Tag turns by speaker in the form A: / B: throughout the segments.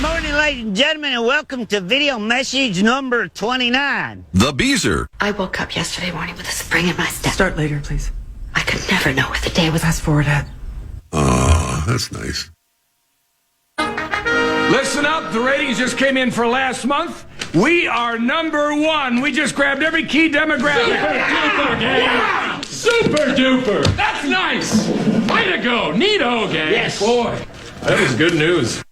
A: morning, ladies and gentlemen, and welcome to video message number 29.
B: The Beezer.
C: I woke up yesterday morning with a spring in my step.
D: Start later, please.
C: I could never know where the day was.
D: Fast forward ahead.
B: Oh, that's nice.
E: Listen up, the ratings just came in for last month. We are number one. We just grabbed every key demographic. Super duper, gang. Super duper. That's nice. Way to go. Neato, gang.
A: Yes.
E: Boy, that was good news.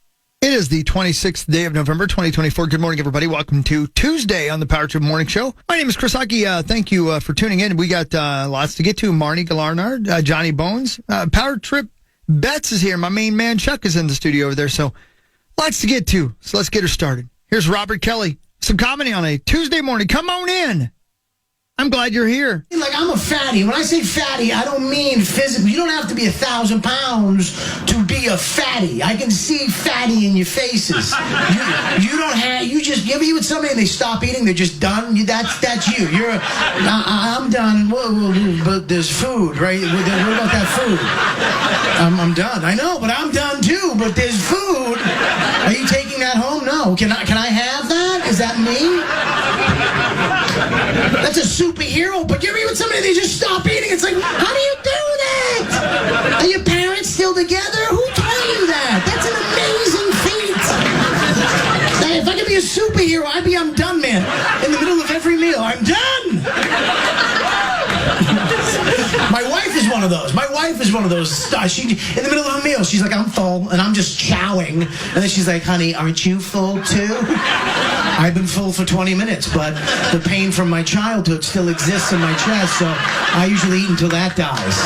F: It is the 26th day of November, 2024. Good morning, everybody. Welcome to Tuesday on the Power Trip Morning Show. My name is Chris Hockey. Thank you for tuning in. We got lots to get to. Marnie Galarnard, Johnny Bones. Power Trip Bets is here. My main man, Chuck, is in the studio over there. So lots to get to. So let's get her started. Here's Robert Kelly. Some comedy on a Tuesday morning. Come on in. I'm glad you're here.
G: Like, I'm a fatty. When I say fatty, I don't mean physically. You don't have to be 1,000 pounds to be a fatty. I can see fatty in your faces. You don't have, you ever eat with somebody and they stop eating, they're just done? That's you. I'm done. Whoa, but there's food, right? What about that food? I'm done. I know, but I'm done too, but there's food. Are you taking that home? No. Can I have that? Is that me? That's a superhero, but you ever eat with somebody, they just stop eating. It's like, how do you do that? Are your parents still together? Who taught you that? That's an amazing feat. Now, if I could be a superhero, I'm done, man. In the middle of every meal, I'm done. My wife is one of those. She, in the middle of a meal, she's like, I'm full, and I'm just chowing. And then she's like, honey, aren't you full too? I've been full for 20 minutes, but the pain from my childhood still exists in my chest, so I usually eat until that dies.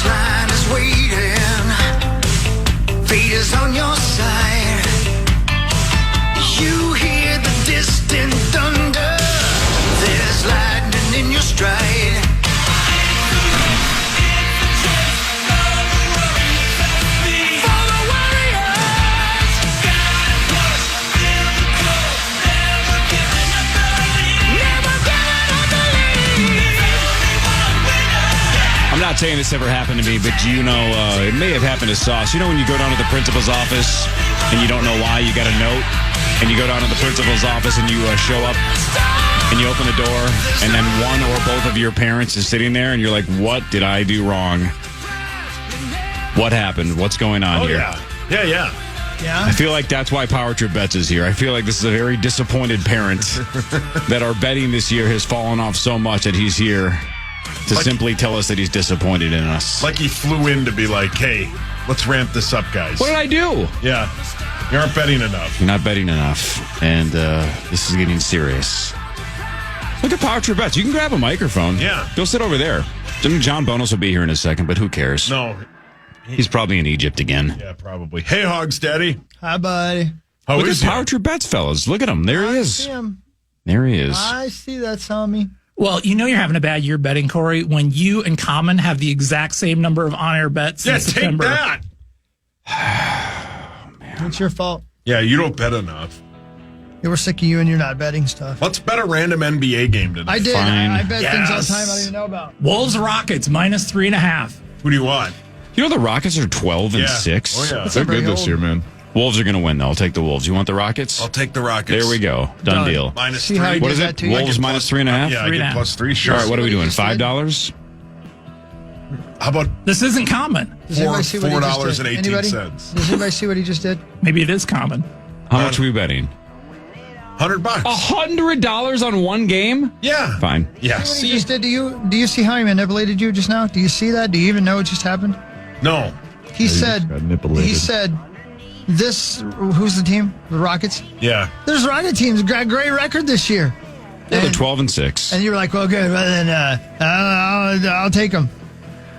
H: Line is waiting, fate is on your side. You hear the distant thunder, there's lightning in your stride. For the warriors, never giving up the lead.
I: I'm not saying this ever happened to me, but you know, it may have happened to Sauce. You know when you go down to the principal's office and you don't know why, you got a note, and you go down to the principal's office and you show up and you open the door, and then one or both of your parents is sitting there, and you're like, what did I do wrong? What happened? What's going on here?
J: Yeah.
I: I feel like that's why Power Trip Bets is here. I feel like this is a very disappointed parent that our betting this year has fallen off so much that he's here to simply tell us that he's disappointed in us.
J: Like he flew in to be like, hey, let's ramp this up, guys.
I: What did I do?
J: Yeah. You aren't betting enough.
I: You're not betting enough. And this is getting serious. Look at Power Trip Bets. You can grab a microphone.
J: Yeah.
I: Go sit over there. John Bonos will be here in a second, but who cares?
J: No.
I: He's probably in Egypt again.
J: Yeah, probably. Hey, Hogs Daddy.
F: Hi, buddy.
J: How
I: Look
J: is
I: at Power Trip Bets, fellas. Look at him. There he is.
F: See him.
I: There he is.
F: I see that, Tommy.
D: Well, you know you're having a bad year betting, Corey, when you and Common have the exact same number of on-air bets in September.
J: Take that.
F: It's your fault.
J: Yeah, you don't bet enough.
F: Yeah, we're sick of you and you're not betting stuff.
J: Let's bet a random NBA game tonight.
F: I did.
I: Fine.
F: I bet things all the time I don't even know about.
D: Wolves Rockets minus 3.5.
J: Who do you want?
I: You know the Rockets are 12-6.
J: Oh, yeah.
F: They're good this year,
J: man.
I: Wolves are going to win, though. I'll take the Wolves. You want the Rockets?
J: I'll take the Rockets.
I: There we go. Done deal.
J: Minus
F: See how
J: 3.
F: he
I: What
F: did
I: is
F: that
I: it?
F: to you?
I: Wolves minus 3.5?
J: Yeah, I get
D: 3.5.
J: plus 3. Sure.
I: All right, what are we doing?
F: See what he just
I: $5?
J: How about
D: This isn't common.
F: Does anybody see what he just did?
J: $4.18?
F: Anybody? Does anybody see what he just did?
D: Maybe it is common.
I: How much are we betting?
J: $100?
I: $100 on one game?
J: Yeah.
I: Fine.
J: Yes.
F: See what he just did to you? Do you see how he manipulated you just now? Do you see that? Do you even know what just happened?
J: No.
F: He said, this, who's the team? The Rockets?
J: Yeah.
F: This Rocket team's got a great record this year.
I: Yeah, they're 12-6.
F: And you were like, well, good. Well, then I'll take them.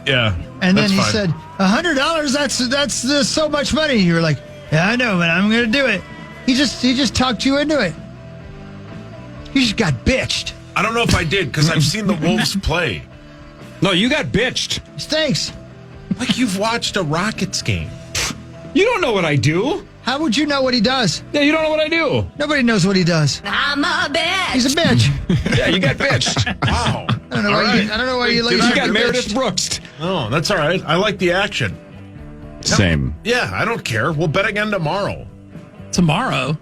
J: Yeah.
F: And then
J: that's
F: he
J: fine.
F: said, $100, that's so much money. You were like, yeah, I know, but I'm going to do it. He just talked you into it. You just got bitched.
J: I don't know if I did, because I've seen the Wolves play.
I: No, you got bitched.
F: Thanks.
J: Like you've watched a Rockets game.
I: You don't know what I do.
F: How would you know what he does?
I: Yeah, you don't know what I do.
F: Nobody knows what he does.
C: I'm a bitch.
F: He's a bitch.
I: Yeah, you got bitched.
J: Wow.
F: I don't know why you
J: Wait,
F: ladies
I: You
F: are
I: got
F: bitched.
I: Meredith Brooks.
J: Oh, that's all right. I like the action.
I: Same.
J: Yeah, I don't care. We'll bet again tomorrow.
D: Tomorrow.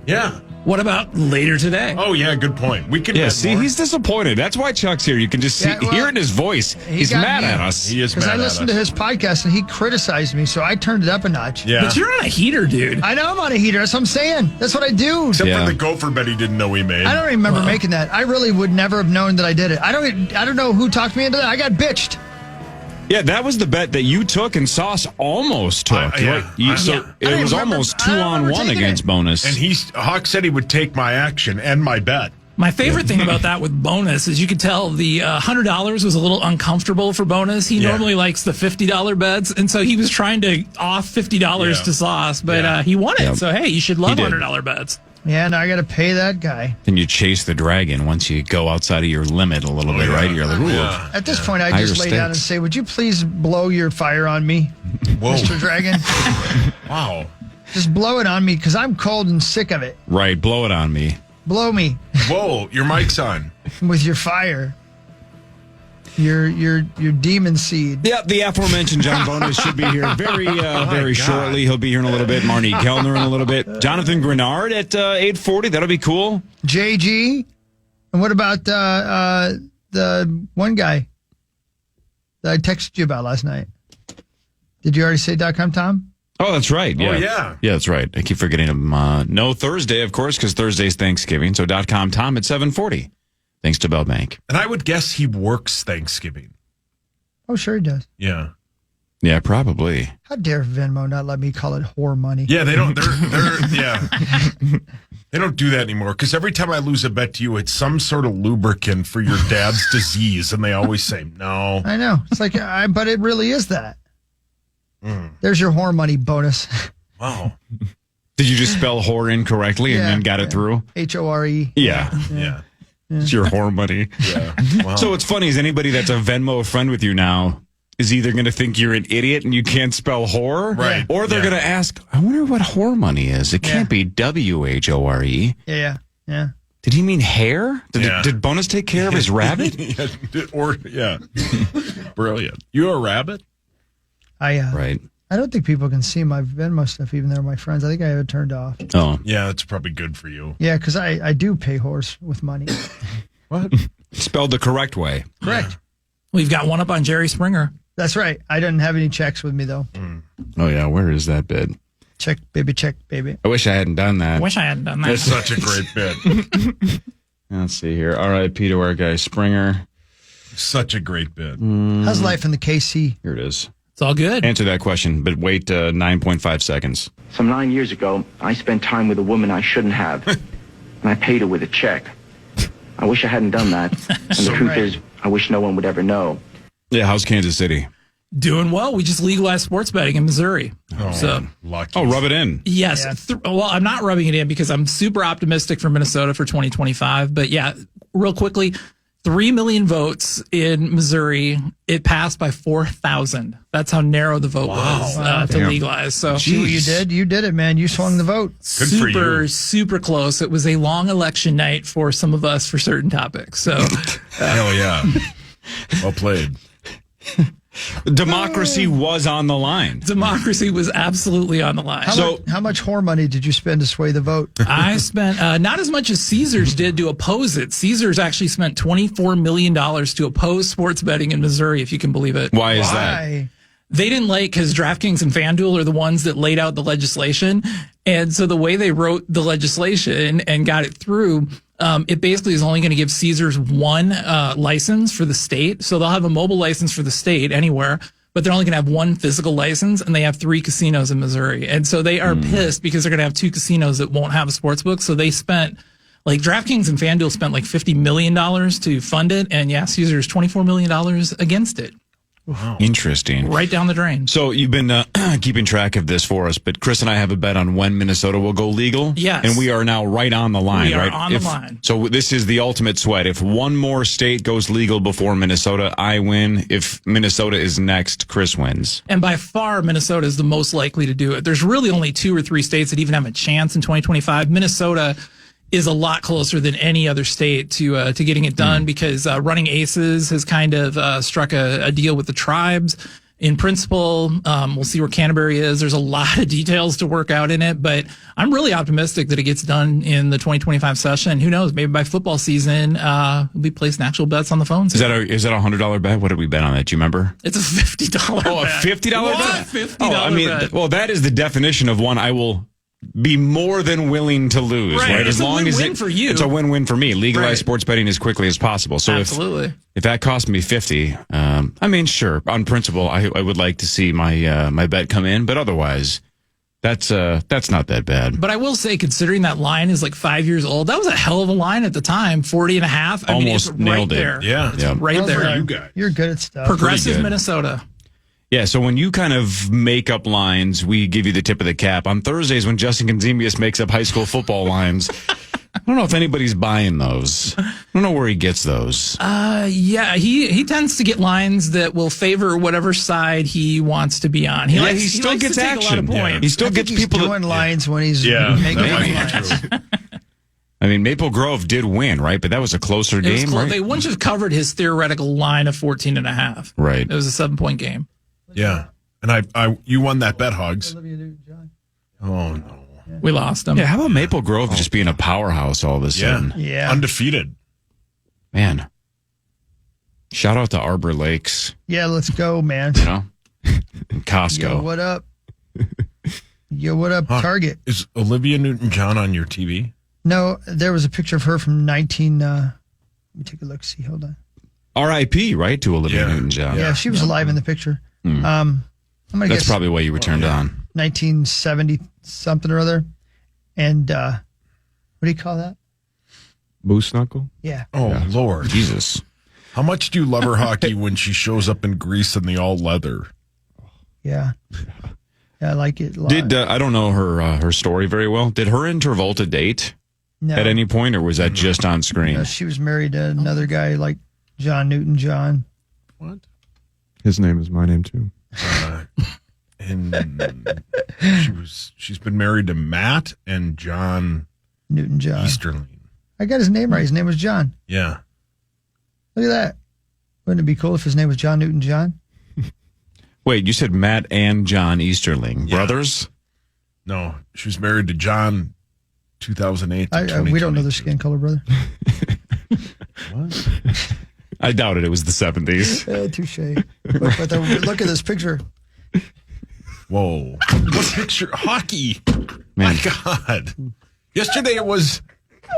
J: Yeah.
D: What about later today?
J: Oh, yeah, good point. We can
I: Yeah,
J: bet
I: see,
J: more.
I: he's disappointed. That's why Chuck's here. You can just see,
F: Yeah, well,
I: hear it in his voice. He's
F: got
I: mad
F: me.
I: at us.
J: He is
F: Because
J: mad
F: I
J: at
F: listened to
J: us.
F: his podcast and he criticized me, so I turned it up a notch.
J: Yeah.
D: But you're on a heater, dude.
F: I know I'm on a heater. That's what I'm saying. That's what I do.
J: Except
I: Yeah.
J: for the gopher bet he didn't know he made.
F: I don't remember making that. I really would never have known that I did it. I don't know who talked me into that. I got bitched.
I: Yeah, that was the bet that you took and Sauce almost took.
J: Yeah.
I: So
F: I
I: it
F: don't
I: was
F: remember-
I: almost
F: I don't remember
I: 2-on-1
F: taking
I: against
F: it.
I: bonus.
J: And Hawk said he would take my action and my bet.
D: My favorite thing about that with bonus is you could tell the $100 was a little uncomfortable for bonus. He
J: Yeah.
D: normally likes the $50 bets, and so he was trying to off $50
J: Yeah.
D: to Sauce, but
J: Yeah.
D: He won it.
I: Yeah.
D: So hey, you should love
I: did.
D: $100 bets.
F: Yeah, now I got to pay that guy.
I: Then you chase the dragon once you go outside of your limit a little bit,
J: yeah.
I: right? You're like, ooh.
J: Yeah.
F: At this point, I
I: Higher
F: just lay down and
I: stakes.
F: say, would you please blow your fire on me,
J: Whoa.
F: Mr. Dragon?
J: Wow.
F: Just blow it on me because I'm cold and sick of it.
I: Right, blow it on me.
F: Blow me
J: Whoa, your mic's on.
F: with your fire. Your demon seed.
I: Yep, the aforementioned John Bonus should be here very
J: God.
I: shortly. He'll be here in a little bit. Marnie Kellner in a little bit. Jonathan Grenard at 8:40. That'll be cool.
F: JG. And what about the one guy that I texted you about last night? Did you already say .com, Tom?
I: Oh, that's right. Yeah.
J: Oh, yeah.
I: Yeah, that's right. I keep forgetting him. No Thursday, of course, because Thursday's Thanksgiving. So .com Tom at 7:40. Thanks to Bell Bank.
J: And I would guess he works Thanksgiving.
F: Oh, sure he does.
J: Yeah.
I: Yeah, probably.
F: How dare Venmo not let me call it whore money?
J: Yeah, they don't. They're yeah. They don't do that anymore because every time I lose a bet to you, it's some sort of lubricant for your dad's disease, and they always say no.
F: I know. It's like, but it really is that. There's your whore money bonus.
J: Wow.
I: Did you just spell whore incorrectly and
F: Yeah,
I: then got it through?
F: HORE.
I: Yeah.
J: Yeah.
I: It's your whore money.
J: Yeah. Wow.
I: So what's funny is anybody that's a Venmo friend with you now is either going to think you're an idiot and you can't spell whore,
J: Right.
I: or they're
J: Yeah.
I: going to ask, I wonder what whore money is. It can't be WHORE.
F: Yeah.
I: Did he mean hair?
J: Yeah.
I: Did Bonus take care of his rabbit?
J: yeah. Brilliant. You a rabbit?
I: Right.
F: I don't think people can see my Venmo stuff, even though they're my friends. I think I have it turned off.
I: Oh.
J: Yeah, that's probably good for you.
F: Yeah, because I do pay whores with money.
J: What?
I: Spelled the correct way.
F: Correct.
D: We've got one up on Jerry Springer.
F: That's right. I didn't have any checks with me, though.
I: Oh, yeah. Where is that bid?
F: Check, baby.
I: I wish I hadn't done that.
D: Wish I hadn't done that.
J: That's such a great bit.
I: Let's see here. R.I.P. to our guy Springer.
J: Such a great bit.
F: How's life in the KC?
I: Here it is.
D: It's all good.
I: Answer that question, but wait 9.5 seconds.
K: Some 9 years ago, I spent time with a woman I shouldn't have, and I paid her with a check. I wish I hadn't done that, and the truth is, I wish no one would ever know.
I: Yeah, how's Kansas City?
D: Doing well. We just legalized sports betting in Missouri. So
J: Lucky.
I: Oh, rub it in.
D: yes. Well, I'm not rubbing it in because I'm super optimistic for Minnesota for 2025. But yeah, real quickly, 3 million votes in Missouri. It passed by 4,000. That's how narrow the vote was to legalize. So
F: See what you did? You did it, man. You swung the vote.
J: Good for you.
D: super close. It was a long election night for some of us for certain topics. So
J: Hell yeah. Well played.
I: Democracy was on the line.
D: democracy was absolutely on the line.
F: How much whore money did you spend to sway the vote?
D: I spent not as much as Caesars did to oppose it. Caesars actually spent $24 million to oppose sports betting in Missouri, if you can believe it.
I: Why is that?
F: Why?
D: They didn't like, because DraftKings and FanDuel are the ones that laid out the legislation. And so the way they wrote the legislation and got it through, it basically is only going to give Caesars one license for the state. So they'll have a mobile license for the state anywhere, but they're only going to have one physical license, and they have 3 casinos in Missouri. And so they are pissed because they're going to have 2 casinos that won't have a sports book. So they spent, like DraftKings and FanDuel spent like $50 million to fund it. And yeah, Caesars $24 million against it.
I: Interesting.
D: Right down the drain.
I: So you've been keeping track of this for us, but Chris and I have a bet on when Minnesota will go legal.
D: Yes.
I: And we are now right on the line,
D: We are
I: right?
D: on the line.
I: So this is the ultimate sweat. If one more state goes legal before Minnesota, I win. If Minnesota is next, Chris wins.
D: And by far, Minnesota is the most likely to do it. There's really only 2 or 3 states that even have a chance in 2025. Minnesota is a lot closer than any other state to getting it done because Running Aces has kind of struck a deal with the tribes. In principle, we'll see where Canterbury is. There's a lot of details to work out in it, but I'm really optimistic that it gets done in the 2025 session. Who knows? Maybe by football season, we'll be placing actual bets on the phones.
I: Is that a $100 bet? What did we bet on that? Do you remember?
D: It's a $50 bet.
I: Oh, a $50 bet?
D: $50 bet.
I: Well, that is the definition of one I will be more than willing to lose, right?
D: It's
I: As long as
D: win-win for you.
I: It's a win-win for me. Legalize
D: Right.
I: sports betting as quickly as possible. So
D: Absolutely.
I: if that cost me 50, I mean, sure, on principle, I would like to see my my bet come in, but otherwise, that's not that bad.
D: But I will say, considering that line is like 5 years old, that was a hell of a line at the time, 40 and a half. I mean,
I: Almost
D: it's
I: nailed
D: right
I: it.
D: there.
J: Yeah.
D: It's
I: Yeah.
D: right there.
J: You guys.
F: You're good at stuff.
D: Progressive
I: good.
D: Minnesota.
I: Yeah, so when you kind of make up lines, we give you the tip of the cap. On Thursdays, when Justin Gonzemius makes up high school football lines, I don't know if anybody's buying those. I don't know where he gets those.
D: Yeah, he tends to get lines that will favor whatever side he wants to be on. He
I: still
D: likes
I: gets
D: to take
I: action.
D: a lot of points.
I: He still
F: I think
I: gets
F: he's
I: people
F: doing lines when he's making
J: that might be
F: lines.
J: true.
I: I mean, Maple Grove did win, right? But that was a closer
D: It was
I: game,
D: close.
I: right?
D: They wouldn't have covered his theoretical line of 14 and a half.
I: Right.
D: It was a 7-point game.
J: Yeah. And you won that bet, Hugs. Oh, no.
D: We lost him.
I: Yeah, how about Maple Grove just being a powerhouse all of a sudden?
F: Yeah.
J: Undefeated.
I: Man. Shout out to Arbor Lakes,
F: Yeah, let's go, man.
I: you know? And Costco.
F: Yo, what up? Yo, what up, Target?
J: Is Olivia Newton-John on your TV?
F: No, there was a picture of her from 19. Let me take a look. See, hold on.
I: R.I.P., right, to Olivia
J: Yeah.
I: Newton-John.
F: Yeah, she was alive in the picture. I'm gonna
I: That's
F: guess
I: probably why you were turned on.
F: 1970 something or other. And what do you call that?
B: Moose knuckle?
F: Yeah.
J: Oh, Lord.
I: Jesus.
J: How much do you love her hockey when she shows up in Greece in the all leather?
F: Yeah. Yeah, I like it a lot.
I: Did I don't know her story very well. Did her and Travolta date
F: no,
I: at any point, or was that just on screen?
F: no, she was married to another guy like John Newton-John.
J: What?
B: His name is my name, too.
J: And she's been married to Matt and John
F: Newton-John.
J: Easterling.
F: I got his name right. His name was John.
J: Yeah.
F: Look at that. Wouldn't it be cool if his name was John Newton-John?
I: Wait, you said Matt and John Easterling,
J: Yeah.
I: brothers?
J: No, she was married to John 2008 to
F: We don't know their
J: 2022.
F: skin color, brother.
J: What?
I: I doubted it was the 70s.
F: Touche. But look at this picture.
J: Whoa. What picture? Hockey. My God. Yesterday it was,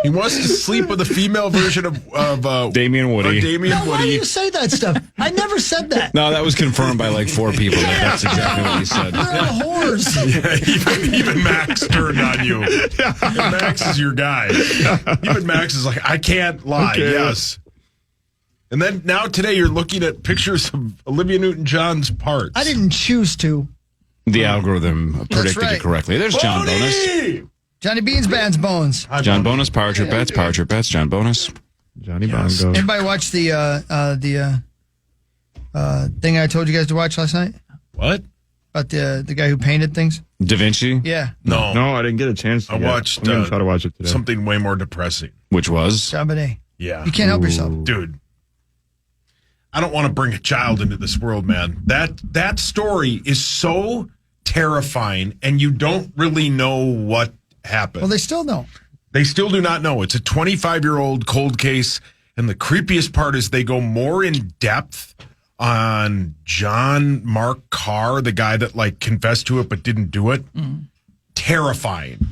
J: he wants to sleep with a female version of
I: Damian Woody.
J: Damian
F: Why do
J: Woody.
F: you say that stuff? I never said that.
I: No, that was confirmed by like 4 people. That's exactly what he said.
F: They're all whores.
J: Yeah, even Max turned on you. And Max is your guy. Even Max is like, I can't lie.
B: Okay.
J: Yes. And then now today you're looking at pictures of Olivia Newton-John's parts.
F: I didn't choose to.
I: The algorithm predicted
F: right.
I: it correctly. There's John Bonus.
J: Boney!
F: Johnny Beans, Band's Bones.
I: John Bonus, Power Trip Bets, John Bonus.
B: Johnny
J: Yes.
B: Bongo.
F: Anybody watch the thing I told you guys to watch last night
J: What?
F: about the guy who painted things?
I: Da Vinci,
F: Yeah,
J: No.
B: No, I didn't get a chance to
J: I
B: yet.
J: watched
B: I'm going to try to watch it today.
J: something way more depressing.
I: which was
F: John Bonet.
J: Yeah.
F: You can't help yourself.
J: Dude. I don't want to bring a child into this world, man. That story is so terrifying, and you don't really know what happened.
F: Well, they still don't.
J: They still do not know. It's a 25-year-old cold case, and the creepiest part is they go more in depth on John Mark Carr, the guy that like confessed to it but didn't do it. Terrifying.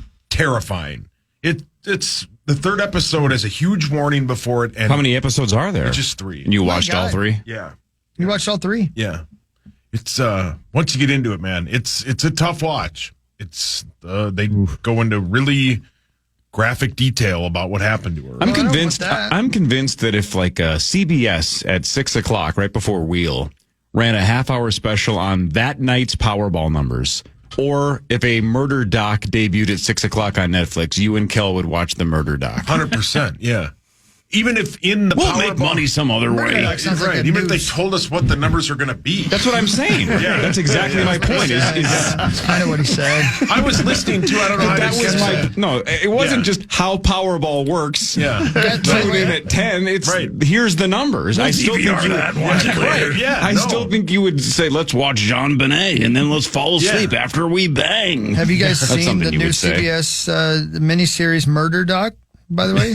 J: It's the third episode has a huge warning before it. And
I: how many episodes are there?
J: Just 3.
I: And you watched all
F: God.
I: 3?
J: Yeah.
F: You watched all 3?
J: Yeah. It's once you get into it, man, it's a tough watch. It's they go into really graphic detail about what happened to her.
I: I'm
F: I don't
I: convinced.
F: want that.
I: I'm convinced that if like CBS at 6 o'clock, right before Wheel, ran a half-hour special on that night's Powerball numbers. Or if a murder doc debuted at 6 o'clock on Netflix, you and Kel would watch the murder doc.
J: 100%, yeah. Even if in the
I: we'll make money some other way.
J: Right. Even if they told us what the numbers are going to be.
I: That's what I'm saying.
J: Yeah.
I: That's exactly my point.
F: That's kind of what he said.
J: I was listening to, I don't know how
I: that
J: to
I: was my
J: that.
I: No, it wasn't just how Powerball works.
J: Yeah.
I: Tune in at 10. It's here's the numbers.
A: We'll
I: I still think
A: DVR
I: you
A: that and watch it later.
J: Yeah,
I: I still think you would say, let's watch Jean Benet and then let's fall asleep after we bang.
F: Have you guys
I: That's
F: seen
I: something
F: the
I: you
F: new
I: would say.
F: CBS miniseries Murder Doc, by the way?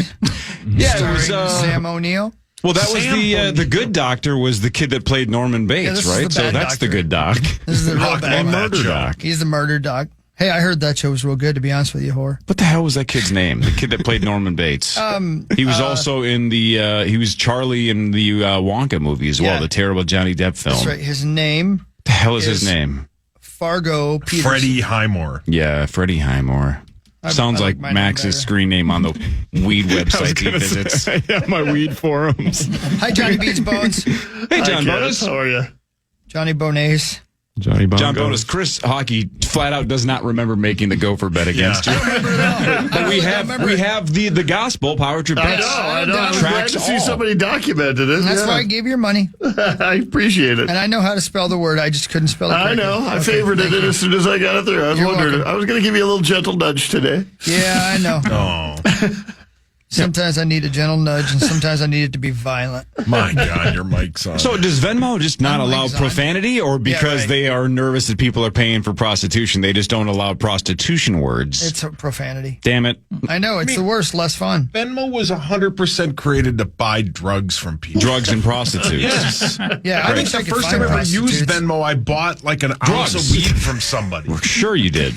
I: Yeah, it was
F: Starring Sam O'Neill.
I: Well, that was the good doctor was the kid that played Norman Bates,
F: this is
I: right?
F: the
I: So
F: bad
I: that's
F: doctor.
I: the good doc.
F: This is the real bad
I: murder doc.
F: He's the murder doc. Hey, I heard that show was real good, to be honest with you, whore.
I: What the hell was that kid's name? The kid that played Norman Bates. He was also in the. He was Charlie in the Wonka movie as well, the terrible Johnny Depp film.
F: That's right. His name.
I: The hell is his name?
F: Fargo Peters.
J: Freddie Highmore.
I: Yeah, Freddie Highmore. Sounds like
F: my name
I: Max's
F: better.
I: screen name on the weed website he visits.
B: Yeah, my weed forums.
F: Hi, Johnny Beats Bones.
I: Hey, John Bonus.
A: How are you?
F: Johnny Bonace.
B: Johnny Bongo.
I: John Bonus. Chris Hockey flat out does not remember making the gopher bet against you. But we have the gospel power trip
A: I
I: bets.
A: know. I'm glad to see somebody documented it.
F: And that's why I gave you your money.
A: I appreciate it.
F: And I know how to spell the word. I just couldn't spell it correctly.
A: I know. I
F: Okay,
A: favorited
F: thank
A: it
F: you.
A: as soon as I got it through. I was
F: You're
A: wondering.
F: welcome.
A: I was going to give you a little gentle nudge today.
F: Yeah, I know.
J: Oh,
F: Sometimes I need a gentle nudge, and sometimes I need it to be violent.
J: my God, your mic's on.
I: So does Venmo just not
F: My
I: allow
F: mic's on.
I: profanity, or because
F: right.
I: they are nervous that people are paying for prostitution, they just don't allow prostitution words?
F: It's a profanity.
I: Damn it.
F: I know. It's the worst. Less fun.
J: Venmo was 100% created to buy drugs from people.
I: Drugs and prostitutes.
J: Yes.
F: Yeah,
J: I
F: I
J: think
F: wish I
J: the
F: could
J: first
F: find
J: time I ever used
F: prostitutes.
J: Venmo, I bought like an ounce
I: Drugs.
J: of weed from somebody.
I: We're sure you did.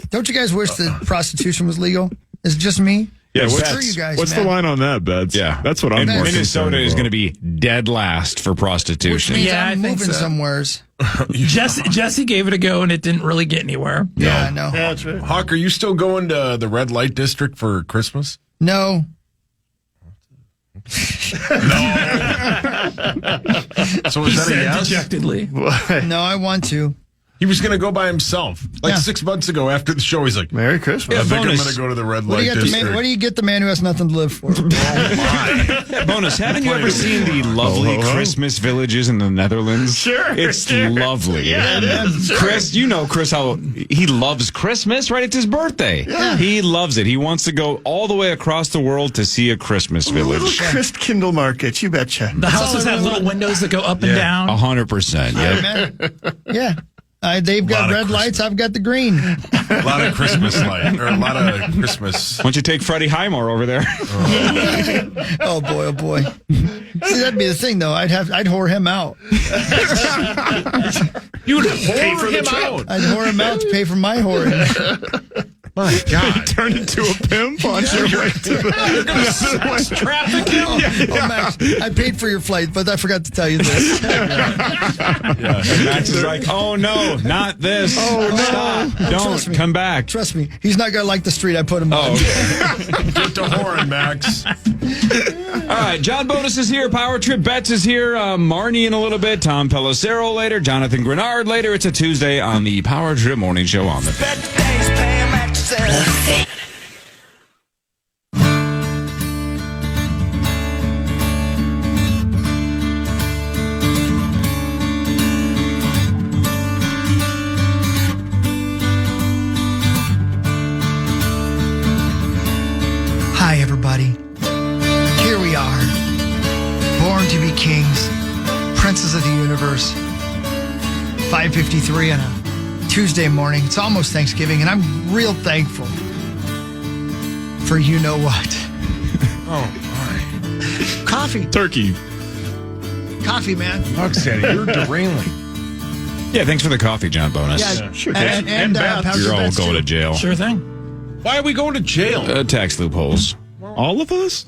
F: Don't you guys wish that prostitution was legal? Is it just me?
B: Yeah,
F: Screw you guys,
B: what's
F: man.
B: the line on that, Beds?
I: Yeah.
B: That's what I'm
I: And
B: more
I: Minnesota
B: concerned
I: is
B: about.
I: going to be dead last for
F: Which
I: prostitution.
F: means
D: Yeah,
F: I'm
D: I think
F: moving
D: so.
F: somewheres.
D: Jesse gave it a go and it didn't really get anywhere.
F: Yeah, I know.
A: Yeah, that's right.
J: Hawk, are you still going to the red light district for Christmas?
F: No.
J: So is that a
D: Said
J: yes?
D: dejectedly.
F: No, I want to.
J: He was going to go by himself. Like
F: Yeah.
J: 6 months ago after the show, he's like,
A: Merry Christmas.
J: I think I'm
I: bonus.
J: going to go to the red
F: What do,
J: light
F: you
J: district.
F: what do you get the man who has nothing to live for?
I: Bonus, haven't you ever seen the lovely Christmas villages in the Netherlands?
A: Sure,
I: It's
A: sure.
I: lovely.
A: Yeah, it is. Sure.
I: Chris, you know Chris how he loves Christmas, right? It's his birthday.
A: Yeah.
I: He loves it. He wants to go all the way across the world to see a Christmas
A: Little
I: village.
A: Christ Kindle market, you betcha.
D: The houses have little windows that go up and down.
I: 100%. Yeah.
F: Man. Yeah. They've
J: Lot
F: got
J: of
F: red lights. I've got the green.
J: A lot of Christmas light, or a lot of Christmas.
I: Why don't you take Freddie Highmore over there?
F: Oh boy, oh boy. See, that'd be the thing, though. I'd whore him out.
J: You'd whore him out.
F: I'd whore him out to pay for my whoring.
J: My God.
B: Turned into a pimp on your way to the
J: Traffic him?
F: Oh, Max, I paid for your flight, but I forgot to tell you this.
I: Max is like, oh no, not this. Oh no. Stop.
F: Trust
I: Don't
F: me.
I: come back.
F: Trust me, he's not gonna like the street I put him on.
J: Get to whoring, Max.
I: All right, John Bonus is here. Power Trip Bets is here. Marnie in a little bit. Tom Pellicero later. Jonathan Grenard later. It's a Tuesday on the Power Trip Morning Show on the Fan.
F: Hi, everybody. Here we are, born to be kings, princes of the universe. 5:53 on a Tuesday morning. It's almost Thanksgiving, and I'm real thankful for you know what.
J: Oh, my.
F: Coffee,
B: turkey.
F: coffee, man.
J: Roxanne, you're derailing.
I: Yeah, thanks for the coffee, John Bonus.
F: Yeah,
A: sure.
F: and
J: Beth.
F: Power
I: You're all
F: Bets,
I: going
F: too.
I: to jail.
D: Sure thing.
J: Why are we going to jail?
I: Tax loopholes.
B: All of us?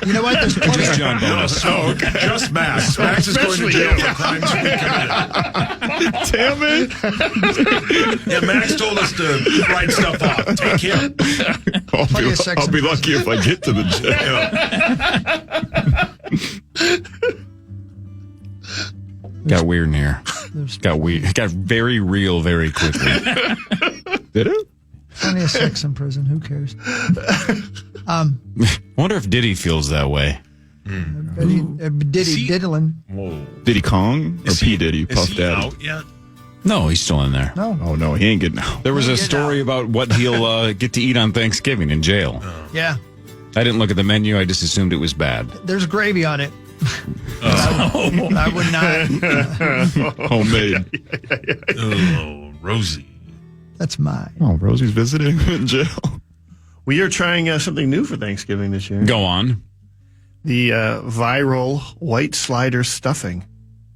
F: You know what? There's plenty.
I: Just John Bonus.
J: Oh, okay. Just Max. Max is going to
A: Especially
J: jail
A: you.
J: for crimes we committed.
B: Damn it.
J: Yeah, Max told us to write stuff off. Take him.
F: Plenty of sex
B: I'll
F: in
B: be
F: prison.
B: lucky if I get to the jail.
I: Got weird in here. Got weird. It got very real very quickly. Did it?
F: Plenty of sex in prison. Who cares?
I: I wonder if Diddy feels that way.
F: Diddy diddling.
J: Whoa.
B: Diddy Kong or P. Diddy, Puff
J: he
B: Daddy?
J: out yet?
I: No, he's still in there.
F: No.
B: Oh no, he ain't getting out.
I: There was a story about what he'll get to eat on Thanksgiving in jail.
F: Yeah.
I: I didn't look at the menu. I just assumed it was bad.
F: There's gravy on it. I would not.
B: Homemade.
J: Oh, Rosie.
F: That's mine.
B: Oh, Rosie's visiting in jail.
L: We are trying something new for Thanksgiving this year.
I: Go on.
L: The viral white slider stuffing.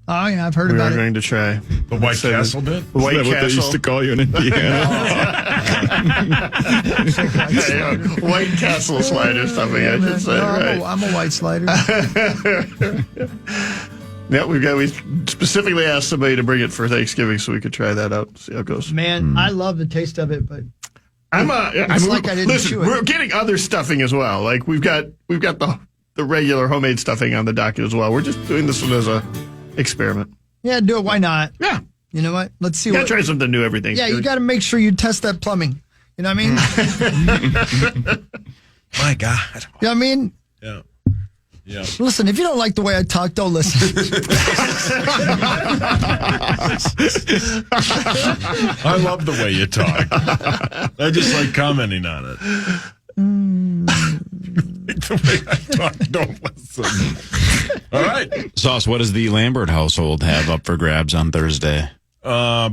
F: Oh, yeah, I've heard
L: We
F: about
L: are
F: it.
L: going to try.
J: The White Castle bit?
L: The White
B: Is that what they used
L: Castle.
B: to call you in Indiana?
L: White Castle slider stuffing, I should say.
F: No,
L: Right.
F: I'm a white slider.
L: Yeah, we specifically asked somebody to bring it for Thanksgiving so we could try that out, see how it goes.
F: Man, I love the taste of it, but
L: It's like I didn't
F: listen,
L: chew it.
F: we're
L: We're getting other stuffing as well. Like we've got the regular homemade stuffing on the docket as well. We're just doing this one as a experiment.
F: yeah, do it. Why not?
L: Yeah.
F: You know what? Let's see
L: You gotta
F: what.
L: try something new every
F: Yeah,
L: Thanksgiving.
F: you got to make sure you test that plumbing. You know what I mean?
J: My God.
F: You know what I mean?
J: Yeah. Yeah.
F: Listen, if you don't like the way I talk, don't listen.
J: I love the way you talk. I just like commenting on it. The way I talk, don't listen. All right.
I: Sauce, what does the Lambert household have up for grabs on Thursday?
J: We're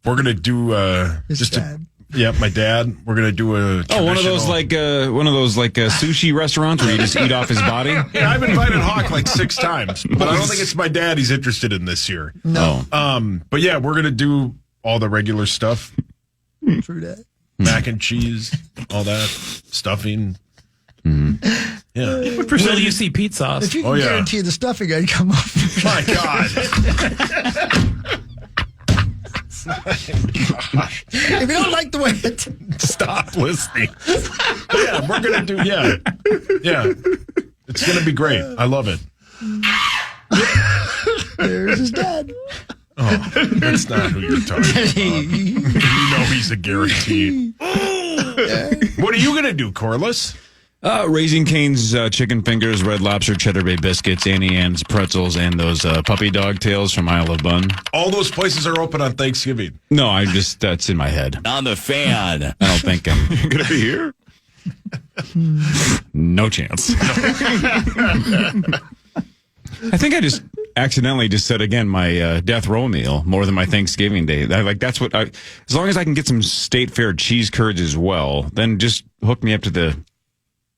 J: gonna do
F: His dad.
J: my dad. We're gonna do a
I: One of those sushi restaurants where you just eat off his body.
J: Yeah, I've invited Hawk like 6 times, but I don't think it's my dad he's interested in this year.
F: No.
J: But yeah, we're gonna do all the regular stuff.
F: True that.
J: Mac and cheese, all that stuffing. Yeah.
D: Will you see Pete sauce?
F: If you can
J: Oh, yeah.
F: guarantee the stuffing, I'd come up.
J: My God.
F: If you don't like the way it.
J: Stop listening. Yeah, we're gonna do. Yeah. It's gonna be great. I love it.
F: There's his dad.
J: Oh, that's not who you're talking about. You know he's a guarantee. What are you gonna do, Corliss?
I: Raising Cane's chicken fingers, Red Lobster, Cheddar Bay biscuits, Annie Ann's pretzels, and those puppy dog tails from Isle of Bun.
J: All those places are open on Thanksgiving.
I: No, that's in my head.
B: On the fan.
I: I don't think I'm
B: Going to be here?
I: no chance. I think I just accidentally just said again my death row meal more than my Thanksgiving day. That's what as long as I can get some State Fair cheese curds as well, then just hook me up to the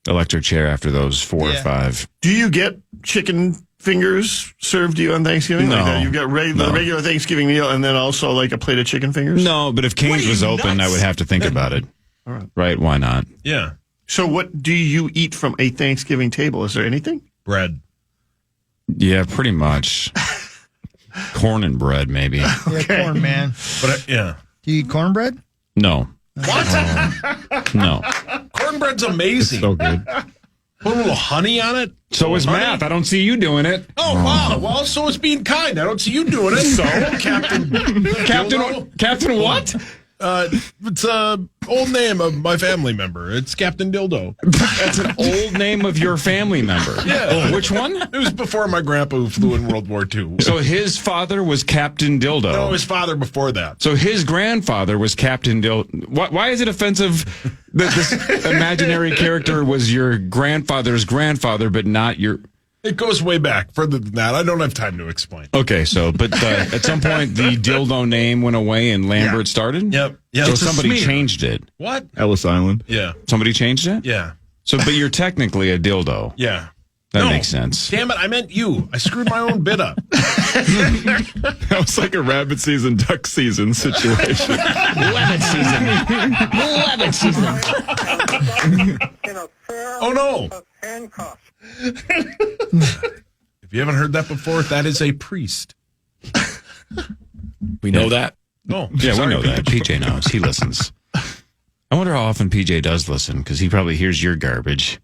I: electric chair after those 4 or 5.
L: Do you get chicken fingers served to you on Thanksgiving?
I: No.
L: Like that? You've got the regular Thanksgiving meal and then also like a plate of chicken fingers?
I: No, but if Cane's was open, I would have to think about it.
L: All right.
I: Right? Why not?
J: Yeah.
L: So what do you eat from a Thanksgiving table? Is there anything?
J: Bread.
I: Yeah, pretty much. Corn and bread, maybe.
F: Yeah, corn, man.
J: But yeah.
F: Do you eat cornbread?
I: No.
J: What?
I: No.
J: Cornbread's amazing.
B: So good.
J: Put a little honey on it.
I: So is
J: Honey?
I: math. I don't see you doing it.
J: Oh, wow. Well, so is being kind. I don't see you doing it. So,
I: Captain what?
J: It's a old name of my family member. It's Captain Dildo.
I: That's an old name of your family member.
J: Yeah.
I: Oh, which one?
J: It was before my grandpa who flew in World War II.
I: So his father was Captain Dildo.
J: No, his father before that.
I: So his grandfather was Captain Dildo. Why is it offensive that this imaginary character was your grandfather's grandfather, but not your...
J: It goes way back, further than that. I don't have time to explain.
I: Okay, so, but at some point, the dildo name went away and Lambert started?
J: Yep.
I: So somebody changed it.
J: What?
B: Ellis Island.
J: Yeah.
I: Somebody changed it?
J: Yeah.
I: So, but you're technically a dildo.
J: Yeah.
I: That
J: No.
I: makes sense.
J: Damn it, I meant you. I screwed my own bit up.
B: That was like a rabbit season, duck season situation.
D: Lemon season. Lemon season.
J: Oh, no. If you haven't heard that before, that is a priest.
I: We know that?
J: Oh,
I: Yeah,
J: sorry,
I: we know that.
J: Pete.
I: PJ knows. He listens. I wonder how often PJ does listen, because he probably hears your garbage.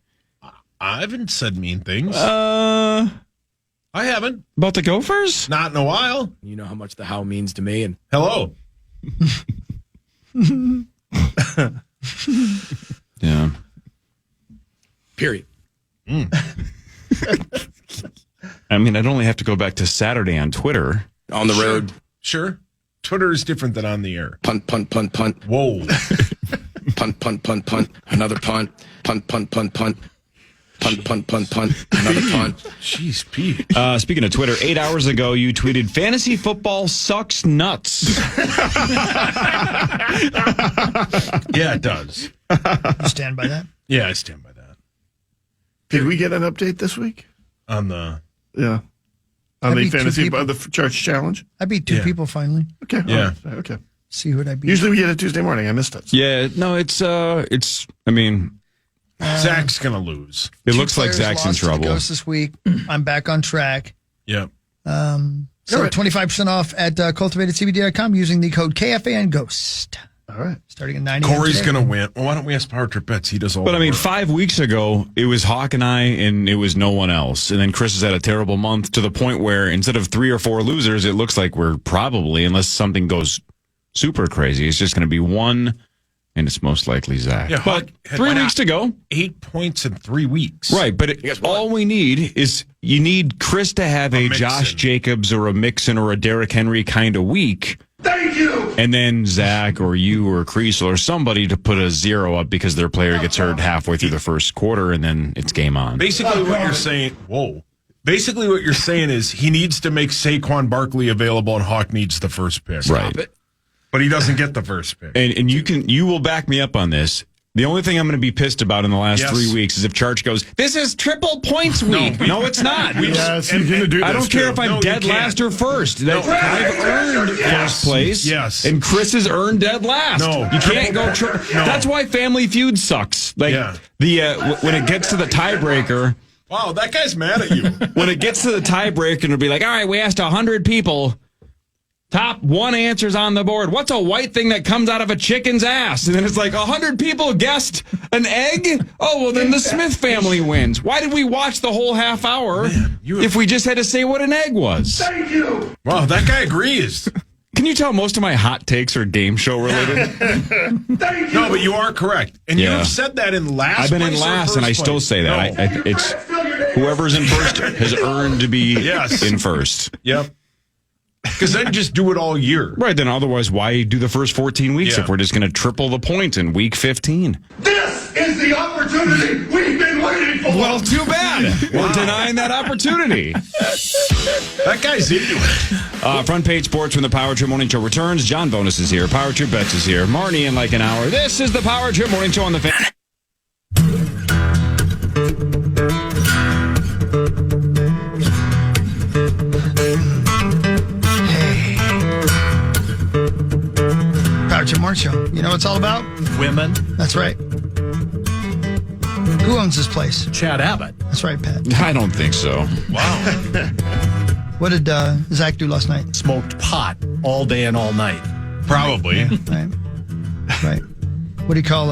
J: I haven't said mean things.
I: I
J: I haven't.
I: About the Gophers?
J: Not in a while.
E: You know how much the how means to me. And
J: Hello.
I: Yeah.
E: period.
I: I mean, I'd only have to go back to Saturday on Twitter.
E: On the road.
J: Sure. Twitter is different than on the air.
E: Punt, punt, punt, punt.
J: Whoa.
E: Punt, punt, punt, punt. Another punt. Punt, punt, punt, punt. Punt, punt, punt, punt. Another punt.
J: Jeez, Pete.
I: Speaking of Twitter, 8 hours ago, you tweeted, fantasy football sucks nuts.
J: Yeah, it does.
F: You stand by that?
J: Yeah, I stand by that.
L: Did we get an update this week?
J: On the...
L: Yeah.
F: I
L: On the
F: beat two
L: fantasy,
F: people.
L: the church challenge?
F: I beat two
J: Yeah.
F: people finally.
L: Okay.
J: Yeah.
L: All right. Okay.
F: See who'd I beat.
L: Usually we get it Tuesday morning. I missed it.
I: Yeah, no, it's, I mean,
J: Zach's going to lose.
I: it
F: Two
I: looks like
F: players
I: Zach's in
F: lost to the
I: trouble.
F: Ghost this week. I'm back on track.
J: Yep.
F: So 25% off at cultivatedcbd.com using the code KFAN Ghost.
L: All right.
F: Starting at 9 a.m.
J: Corey's
F: today.
J: going to win. Well, why don't we ask Power Trip Bets? He does all
I: But
J: the
I: I mean,
J: work.
I: 5 weeks ago, it was Hawk and I, and it was no one else. And then Chris has had a terrible month to the point where instead of 3 or 4 losers, it looks like we're probably, unless something goes super crazy, it's just going to be one, and it's most likely Zach.
J: Yeah,
I: but
J: Hawk had
I: 3 weeks to go.
J: 8 points in 3 weeks.
I: Right, but all we need is you need Chris to have a
J: Mixon.
I: Josh Jacobs or a Mixon or a Derrick Henry kind of week.
E: Thank you.
I: And then Zach or you or Creasel or somebody to put a 0 up because their player gets hurt halfway through the first quarter, and then it's game on.
J: Basically, what you're saying, whoa. Basically, what you're saying is he needs to make Saquon Barkley available, and Hawk needs the first pick.
I: Right.
J: But he doesn't get the first pick.
I: And you will back me up on this. The only thing I'm going to be pissed about in the last 3 weeks is if Charge goes, this is triple points week. No, it's not.
L: Yes, he's going to do
I: I
L: this
I: don't care
L: too.
I: if I'm
J: No,
I: dead
J: you can't.
I: last or first. I've earned first place.
J: Yes.
I: And Chris has earned dead last.
J: No.
I: You can't go.
J: No.
I: That's why Family Feud sucks. Like when it gets to the tiebreaker.
J: Wow, that guy's mad at you.
I: When it gets to the tiebreaker, it'll be like, all right, we asked 100 people. Top 1 answers on the board. What's a white thing that comes out of a chicken's ass? And then it's like 100 people guessed an egg. Oh, well, then the Smith family wins. Why did we watch the whole half hour if we just had to say what an egg was?
E: Thank you.
J: Wow, that guy agrees.
I: Can you tell most of my hot takes are game show related?
E: Thank you.
J: No, but you are correct. And
I: Yeah.
J: you've said that in last
I: I've been in
J: place or
I: last,
J: first
I: and I still
J: place?
I: say that.
J: No.
I: It's whoever's in first has earned to be
J: Yes.
I: in first.
J: Yep. Because then just do it all year.
I: Right, then otherwise, why do the first 14 weeks
J: Yeah.
I: if we're just going to triple the points in week 15?
E: This is the opportunity we've been waiting for.
I: Well, too bad. We're denying that opportunity.
J: That guy's into it.
I: Front page sports when the Power Trip Morning Show returns. John Bonus is here. Power Trip Bets is here. Marnie in like an hour. This is the Power Trip Morning Show on the fan.
F: Power Trip Morning Show. You know what it's all about?
M: Women.
F: That's right. Who owns this place?
M: Chad Abbott.
F: That's right, Pat.
I: I don't think so.
F: What did Zach do last night?
M: Smoked pot all day and all night.
J: Probably.
F: Right. Right. What do you call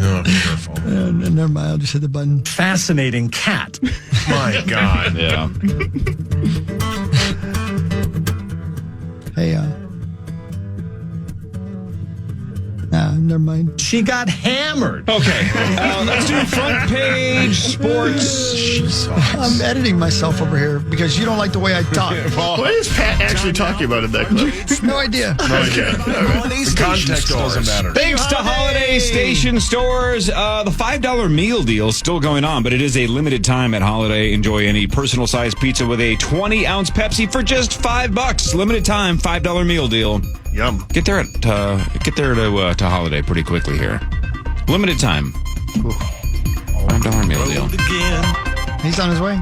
J: Oh, be careful.
F: never mind, I'll just hit the button.
M: Fascinating cat.
J: My God.
I: Yeah.
F: Hey, nah, never mind.
M: She got hammered.
I: Okay. Let's do front page sports.
F: I'm editing myself over here because you don't like the way I talk.
L: What is Pat actually talking about in that clip?
F: No idea.
L: Okay.
J: The context doesn't matter.
I: Thanks to Holiday Station Stores. The $5 meal deal is still going on, but it is a limited time at Holiday. Enjoy any personal-sized pizza with a 20-ounce Pepsi for just $5. Limited time, $5 meal deal.
L: Yum.
I: Get there to Holiday pretty quickly here. Limited time. $5 meal deal.
F: He's on his way.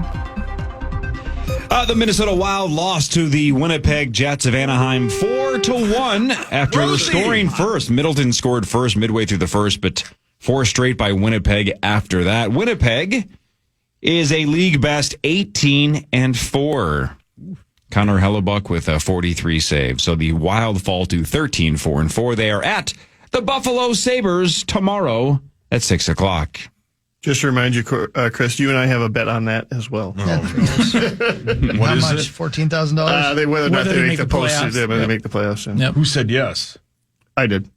I: The Minnesota Wild lost to the Winnipeg Jets of Anaheim 4-1 after scoring first. Middleton scored first midway through the first, but 4 straight by Winnipeg after that. Winnipeg is a league best 18-4. Connor Hellebuck with 43 saves. So the Wild fall to 13-4-4. They are at the Buffalo Sabres tomorrow at 6 o'clock.
L: Just to remind you, Chris, you and I have a bet on that as well.
F: How
J: What is
F: much?
J: it?
F: $14,000?
L: Whether or not
D: Whether
L: they
D: to
L: make the
D: playoffs.
L: postseason. They make the playoffs. Yeah.
D: Yep.
J: Who said yes?
L: I did.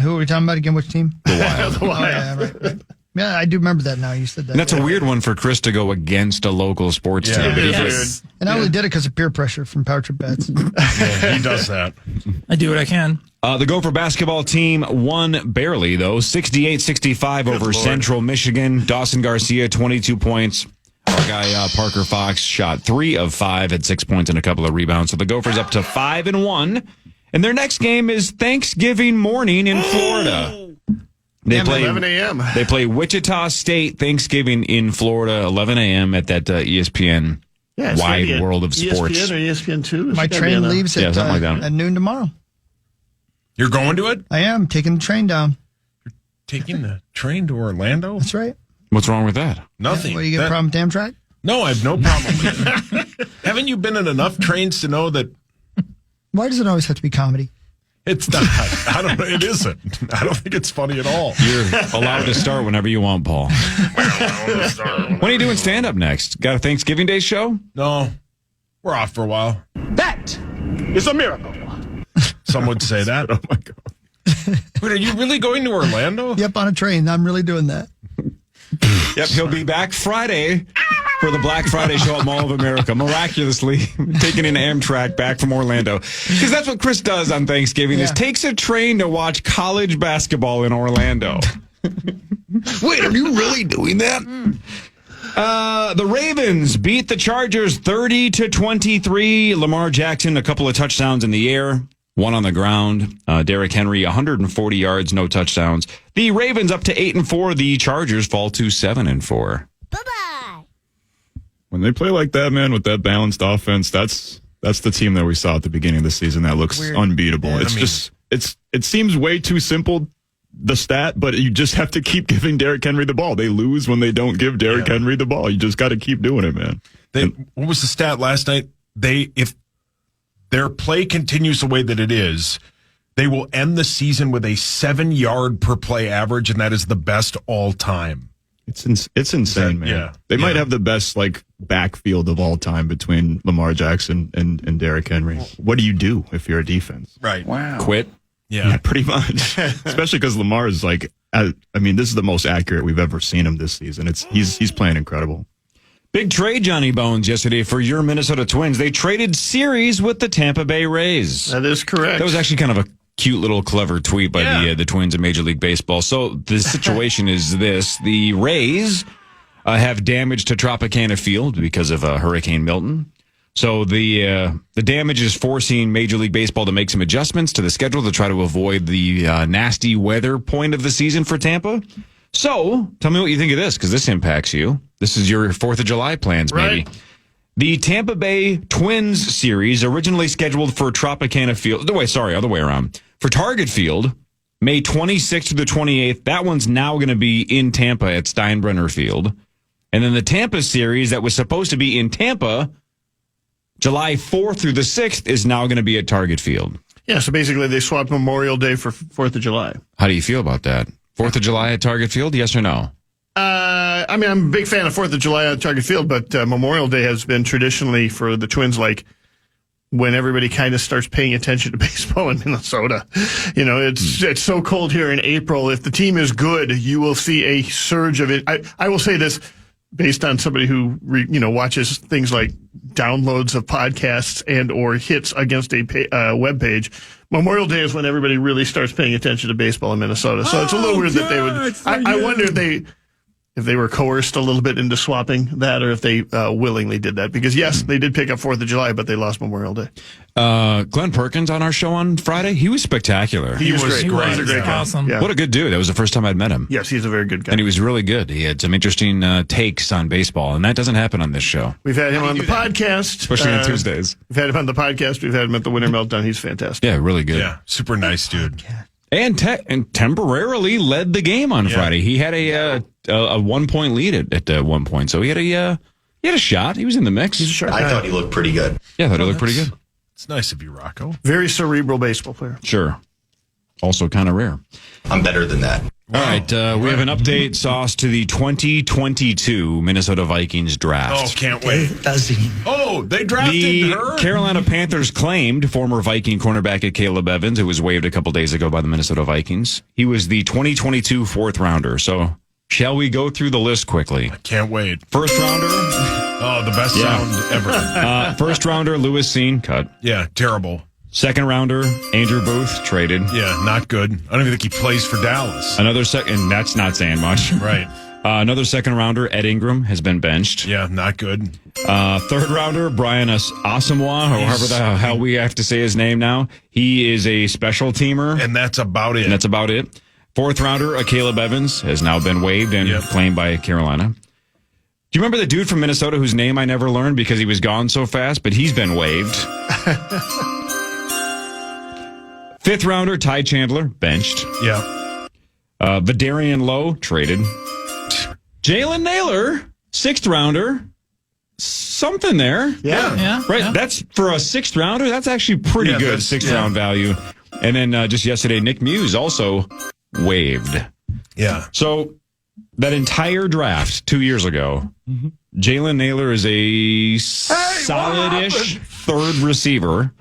F: Who are we talking about again? Which team?
L: The
F: Oh,
L: Wild.
F: yeah, right. Yeah, I do remember that now. You said that.
I: And that's a weird one for Chris to go against a local sports team.
J: Yeah,
I: But he's
D: Yes.
F: And I only did it because of peer pressure from Power Trip Bets.
J: Yeah, he does that.
D: I do what I can.
I: The Gopher basketball team won barely, though, 68-65 over
J: Lord.
I: Central Michigan. Dawson Garcia, 22 points. Our guy Parker Fox shot 3 of 5, had 6 points and a couple of rebounds. So the Gophers up to 5-1. And their next game is Thanksgiving morning in Florida. They play
L: 11 a.m.
I: They play Wichita State Thanksgiving in Florida, 11 a.m. at that ESPN
L: Yeah, it's gotta be
I: Wide
L: at
I: World of Sports.
L: ESPN or ESPN2?
F: My train leaves
I: Yeah,
F: at,
I: something like that.
F: at noon tomorrow.
J: You're going to it?
F: I am taking the train down.
J: Taking the train to Orlando?
F: That's right.
I: What's wrong with that?
J: Nothing.
F: What, you get a problem with Amtrak?
J: No, I have no problem with it. Haven't you been in enough trains to know that
F: Why does it always have to be comedy?
J: it's not? I don't know. It isn't. I don't think it's funny at all.
I: You're allowed to start whenever you want, Paul. When are you doing stand-up next? Got a Thanksgiving Day show?
J: No, we're off for a while.
E: That is a miracle.
J: Some would say that.
B: Oh my God.
J: Wait, are you really going to Orlando?
F: Yep, on a train. I'm really doing that.
I: Yep, he'll be back Friday for the Black Friday show at Mall of America. Miraculously taking an Amtrak back from Orlando. Because that's what Chris does on Thanksgiving, is takes a train to watch college basketball in Orlando. Wait, are you really doing that? The Ravens beat the Chargers 30-23. Lamar Jackson, a couple of touchdowns in the air, one on the ground. Derrick Henry, 140 yards, no touchdowns. The Ravens up to 8-4. The Chargers fall to 7-4.
B: When they play like that, man, with that balanced offense, that's the team that we saw at the beginning of the season that looks unbeatable.
F: Yeah,
B: It seems way too simple, the stat, but you just have to keep giving Derrick Henry the ball. They lose when they don't give Derrick Henry the ball. You just got to keep doing it, man.
J: What was the stat last night? If their play continues the way that it is, they will end the season with a 7-yard per play average, and that is the best all time.
B: It's insane, man.
J: Yeah.
B: They might have the best backfield of all time between Lamar Jackson and Derrick Henry. What do you do if you're a defense?
J: Right.
E: Wow.
I: Quit.
B: Yeah, pretty much. Especially because Lamar is this is the most accurate we've ever seen him this season. He's playing incredible.
I: Big trade, Johnny Bones, yesterday for your Minnesota Twins. They traded series with the Tampa Bay Rays.
L: That is correct.
I: That was actually kind of a cute little clever tweet by the Twins in Major League Baseball. So the situation is this. The Rays have damage to Tropicana Field because of Hurricane Milton. So the damage is forcing Major League Baseball to make some adjustments to the schedule to try to avoid the nasty weather point of the season for Tampa. So tell me what you think of this, because this impacts you. This is your 4th of July plans, maybe.
L: Right.
I: The Tampa Bay Twins series, originally scheduled for Tropicana Field. Wait, sorry, other way around. For Target Field, May 26th to the 28th. That one's now going to be in Tampa at Steinbrenner Field. And then the Tampa series that was supposed to be in Tampa, July 4th through the 6th, is now going to be at Target Field.
L: Yeah, so basically they swapped Memorial Day for 4th of July.
I: How do you feel about that? 4th of July at Target Field, yes or no?
L: I'm a big fan of 4th of July on Target Field, but Memorial Day has been traditionally for the Twins when everybody kind of starts paying attention to baseball in Minnesota. You know, it's so cold here in April. If the team is good, you will see a surge of it. I will say this based on somebody who watches things like downloads of podcasts and or hits against a web page. Memorial Day is when everybody really starts paying attention to baseball in Minnesota. So it's a little weird that they would. I wonder if they were coerced a little bit into swapping that, or if they willingly did that. Because, yes, they did pick up 4th of July, but they lost Memorial Day.
I: Glenn Perkins on our show on Friday, he was spectacular.
L: He was great.
D: He was
L: a great guy.
D: awesome.
L: Yeah.
I: What a good dude. That was the first time I'd met him.
L: Yes, he's a very good guy.
I: And he was really good. He had some interesting takes on baseball, and that doesn't happen on this show.
L: We've had him on the podcast.
I: Especially on Tuesdays.
L: We've had him on the podcast. We've had him at the Winter Meltdown. He's fantastic.
I: Yeah, really good.
J: Yeah, super nice dude.
I: And temporarily led the game on Friday. He had a 1-point lead at one point, so he had a shot. He was in the mix.
N: I thought he looked pretty good.
I: Yeah, I thought he looked pretty good.
J: It's nice of you, Rocco.
L: Very cerebral baseball player.
I: Sure. Also kind of rare.
N: I'm better than that.
I: All right, we have an update, Sauce, to the 2022 Minnesota Vikings draft.
J: Oh, can't wait. Oh, they drafted
I: The
J: her?
I: Carolina Panthers claimed former Viking cornerback Caleb Evans, who was waived a couple days ago by the Minnesota Vikings. He was the 2022 fourth rounder. So, shall we go through the list quickly?
J: Can't wait.
I: First rounder.
J: Oh, the best sound ever.
I: First rounder, Lewis Seen, cut.
J: Yeah, terrible.
I: Second rounder, Andrew Booth, traded.
J: Yeah, not good. I don't even think he plays for Dallas.
I: Another second, that's not saying much.
J: Right.
I: Another second rounder, Ed Ingram, has been benched.
J: Yeah, not good.
I: Third rounder, Brian Asamoah, or however the hell we have to say his name now. He is a special teamer.
J: And that's about it.
I: Fourth rounder, Caleb Evans, has now been waived and claimed by Carolina. Do you remember the dude from Minnesota whose name I never learned because he was gone so fast, but he's been waived? Fifth rounder, Ty Chandler, benched.
J: Yeah.
I: Vidarian Lowe, traded. Jalen Naylor, sixth rounder. Something there.
L: Yeah.
I: Right. That's for a sixth rounder. That's actually pretty good sixth round value. And then just yesterday, Nick Muse also waived.
J: Yeah.
I: So that entire draft 2 years ago, Jalen Naylor is a solid-ish third receiver.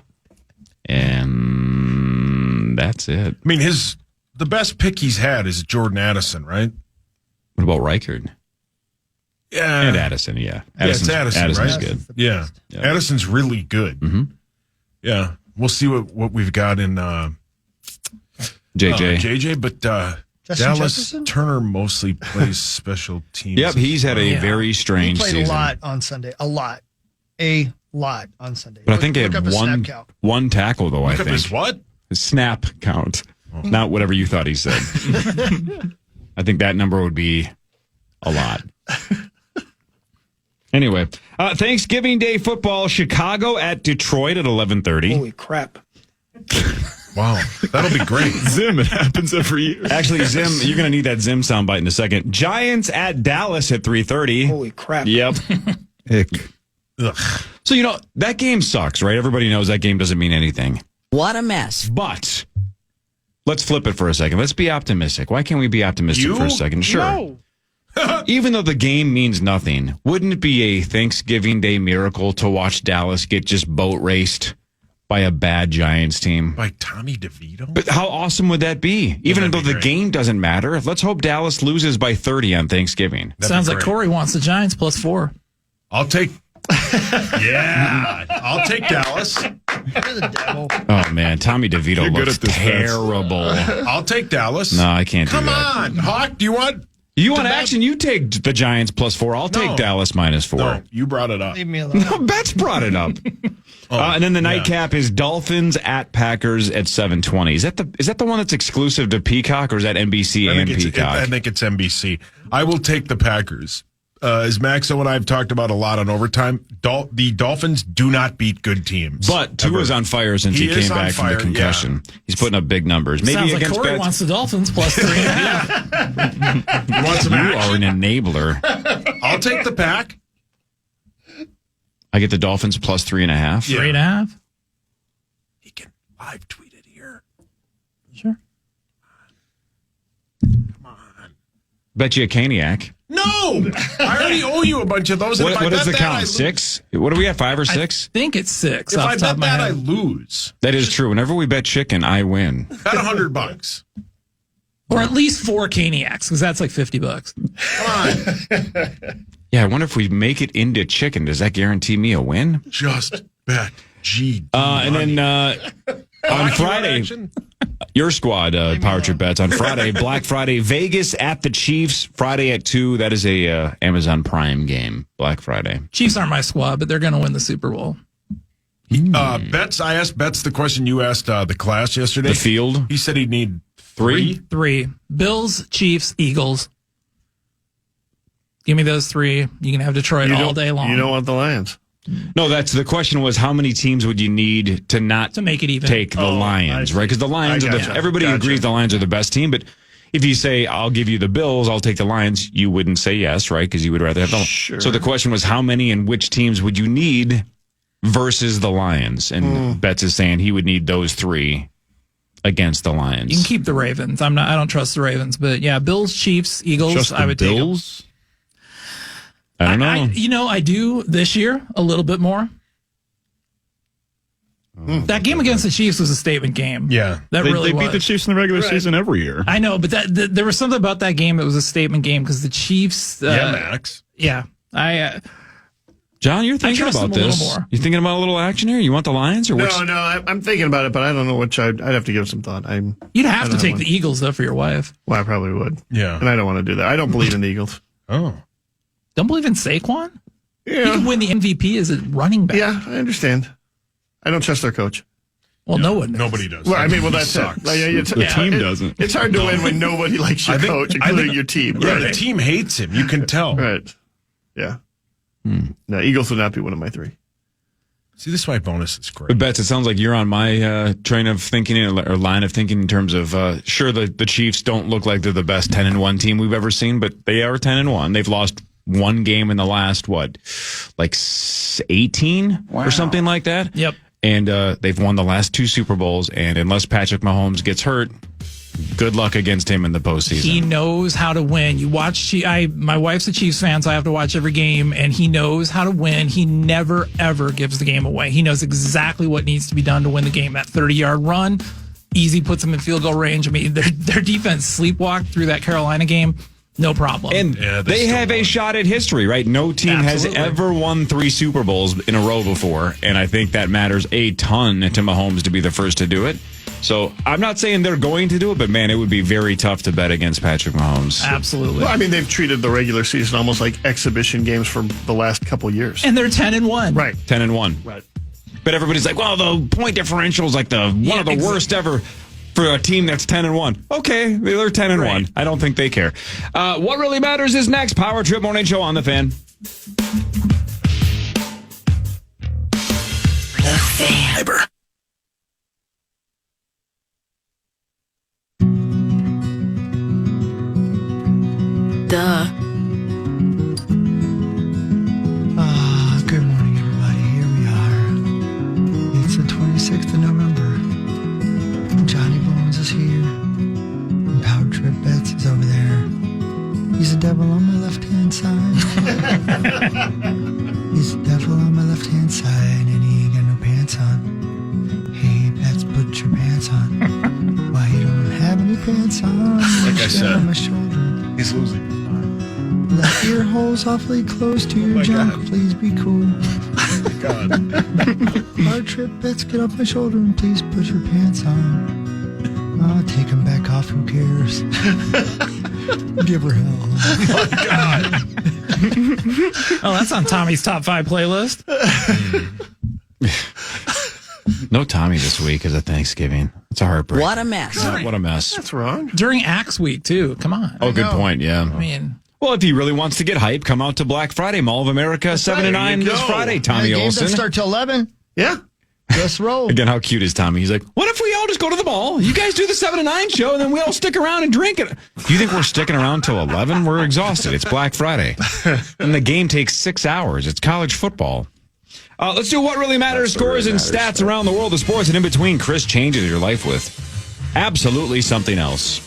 I: And that's it.
J: I mean, the best pick he's had is Jordan Addison, right?
I: What about Reichard?
J: Yeah.
I: And Addison, yeah.
J: It's Addison,
I: Addison's
J: right?
I: good.
J: Yeah. Addison's really good.
I: Mm-hmm.
J: Yeah. We'll see what we've got in JJ, but Dallas
F: Jefferson?
J: Turner mostly plays special teams.
I: Yep, he's had a very
F: He
I: strange
F: played
I: season.
F: a lot on Sunday. A lot on Sunday.
I: But I think they
F: Look
I: had
F: up his snap count.
I: one tackle, though, I
J: Look up
I: think.
J: his what?
I: His snap count. Not whatever you thought he said. I think that number would be a lot. Anyway, Thanksgiving Day football, Chicago at Detroit at 11:30.
G: Holy crap.
J: Wow, that'll be great.
B: Zim, it happens every year.
I: Actually, Zim, you're going to need that Zim soundbite in a second. Giants at Dallas at 3:30.
G: Holy crap.
I: Yep.
J: Ugh.
I: So, that game sucks, right? Everybody knows that game doesn't mean anything.
A: What a mess.
I: But let's flip it for a second. Let's be optimistic. Why can't we be optimistic for a second? Sure.
G: No.
I: Even though the game means nothing, wouldn't it be a Thanksgiving Day miracle to watch Dallas get just boat raced by a bad Giants team?
J: By Tommy DeVito?
I: But how awesome would that be? Even though the game doesn't matter, let's hope Dallas loses by 30 on Thanksgiving.
D: Sounds like Corey wants the Giants +4.
J: I'll take... Yeah, I'll take Dallas.
F: You're the devil.
I: Oh, man, Tommy DeVito
B: You're good
I: looks
B: at this,
I: terrible.
J: I'll take Dallas.
I: No, I can't do
J: Come
I: that.
J: on, Hawk, do you want...
I: You want action? You take the Giants +4. I'll take Dallas -4.
J: No, you brought it up.
F: Leave me alone.
I: No, Betts brought it up. And then the nightcap is Dolphins at Packers at 7:20. Is that the one that's exclusive to Peacock, or is that NBC and Peacock?
J: I think it's NBC. I will take the Packers. As Maxo and I have talked about a lot on overtime, the Dolphins do not beat good teams.
I: But Tua is on fire since he came back from the concussion. Yeah. He's putting up big numbers. Maybe
D: Sounds like
I: against
D: Corey
I: Betts.
D: wants the Dolphins +3.5.
J: You want some
I: You
J: action?
I: are an enabler.
J: I'll take the Pack.
I: I get the Dolphins +3.5.
D: 3.5.
J: He can live tweet it here.
D: Sure.
J: Come on.
I: Bet you a Caniac.
J: No! I already owe you a bunch of those.
I: What is the count? 6? What are we at, 5 or 6?
D: I think it's 6
J: If
D: off
J: I
D: the top
J: bet
D: of my
J: that, I
D: head.
J: lose.
I: That is true. Whenever we bet chicken, I win.
J: Bet $100.
D: Or at least 4 Caniacs, because that's like $50.
J: Come on.
I: Yeah, I wonder if we make it into chicken, does that guarantee me a win?
J: Just bet GD.
I: And then on Friday, your squad, Power Trip Bets. On Friday, Black Friday, Vegas at the Chiefs. Friday at 2. That is a Amazon Prime game, Black Friday.
D: Chiefs aren't my squad, but they're going to win the Super Bowl.
J: Betts, I asked Betts the question you asked the class yesterday.
I: The field?
J: He said he'd need
I: 3?
D: 3. Bills, Chiefs, Eagles. Give me those 3. You can have Detroit all day long.
L: You don't want the Lions.
I: No, that's the question was how many teams would you need to not
D: to make it even
I: take the Lions, right? Because the Lions are everybody agrees the Lions are the best team, but if you say I'll give you the Bills, I'll take the Lions, you wouldn't say yes, right? Because you would rather have the Lions.
L: Sure.
I: So the question was how many and which teams would you need versus the Lions? And Betts is saying he would need those 3 against the Lions.
D: You can keep the Ravens. I don't trust the Ravens, but yeah, Bills, Chiefs, Eagles.
B: Just the
D: I would
B: Bills?
I: I don't know.
D: I do this year a little bit more. That game against the Chiefs was a statement game.
J: Yeah.
D: That
B: They
D: was.
B: beat the Chiefs in the regular season every year.
D: I know, but there was something about that game that was a statement game because the Chiefs.
J: Max.
D: Yeah,
I: John, you're thinking
D: trust
I: about
D: them a little
I: this.
D: more.
I: You thinking about a little action here? You want the Lions or which?
L: No, I'm thinking about it, but I don't know which I'd have to give some thought.
D: You'd have to take the Eagles though for your wife.
L: Well, I probably would.
J: Yeah.
L: And I don't want to do that. I don't believe in the Eagles.
J: Oh.
D: Don't believe in Saquon?
L: Yeah.
D: He can win the MVP as a running back.
L: Yeah, I understand. I don't trust their coach.
D: Well, no one does.
J: Nobody does.
L: Well, I mean, that's
J: sucks.
L: it.
B: The team doesn't.
L: It's hard to win when nobody likes your coach, including your team.
J: Yeah,
L: Right.
J: the team hates him. You can tell.
L: Right. Yeah. No, Eagles would not be one of my three.
J: See, this is why bonus is great.
I: But Betts, it sounds like you're on my train of thinking or line of thinking in terms of sure the Chiefs don't look like they're the best 10-1 team we've ever seen, but they are 10-1. They've lost one game in the last 18 or something like that.
D: Yep.
I: And they've won the last 2 Super Bowls. And unless Patrick Mahomes gets hurt, good luck against him in the postseason.
D: He knows how to win. You watch. My wife's a Chiefs fan, so I have to watch every game, and he knows how to win. He never ever gives the game away. He knows exactly what needs to be done to win the game. That 30-yard run, easy puts them in field goal range. I mean, their defense sleepwalked through that Carolina game. No problem.
I: And they have a shot at history, right? No team has ever won 3 Super Bowls in a row before, and I think that matters a ton to Mahomes to be the first to do it. So I'm not saying they're going to do it, but man, it would be very tough to bet against Patrick Mahomes.
D: Absolutely.
L: Well, I mean, they've treated the regular season almost like exhibition games for the last couple years.
D: And they're 10-1.
L: Right.
I: 10-1.
L: Right.
I: But everybody's like, well, the point differential is like one of the worst ever for a team that's 10-1. Okay, they're 10-1.
D: Right.
I: I don't think they care. What really matters is next. Power Trip Morning Show on the Fan.
H: The Fan.
C: Duh.
F: Good morning, everybody. Here we are. It's the 26th of November. Johnny Bones is here. And Power Trip Betts is over there. He's the devil on my left-hand side. He's the devil on my left-hand side, and he ain't got no pants on. Hey, Betts, put your pants on. Why you don't have any pants on?
J: Like I said.
F: On my shoulder.
J: He's losing.
F: Left ear holes awfully close to your junk.
J: God.
F: Please be cool.
J: God.
F: Power Trip Betts, get off my shoulder and please put your pants on. Oh, take them back off. Who cares? Give her hell.
J: Oh, God.
D: Oh, that's on Tommy's top 5 playlist.
I: No Tommy this week because of Thanksgiving. It's a heartbreak.
C: What a mess.
I: What a mess.
L: That's wrong.
D: During Axe Week, too. Come on.
I: Oh, good point. Yeah.
D: I mean,
I: Well, if he really wants to get hype, come out to Black Friday, Mall of America, 7 to 9 this Friday, Tommy
F: The game
I: Olsen.
F: doesn't start till 11.
L: Yeah.
F: Just roll.
I: Again, how cute is Tommy? He's like, what if we all just go to the mall? You guys do the 7 to 9 show, and then we all stick around and drink it. Do you think we're sticking around till 11? We're exhausted. It's Black Friday. And the game takes 6 hours. It's college football. Let's do What Really Matters, scores and stats around the world of sports, and in between, Chris changes your life with absolutely something else.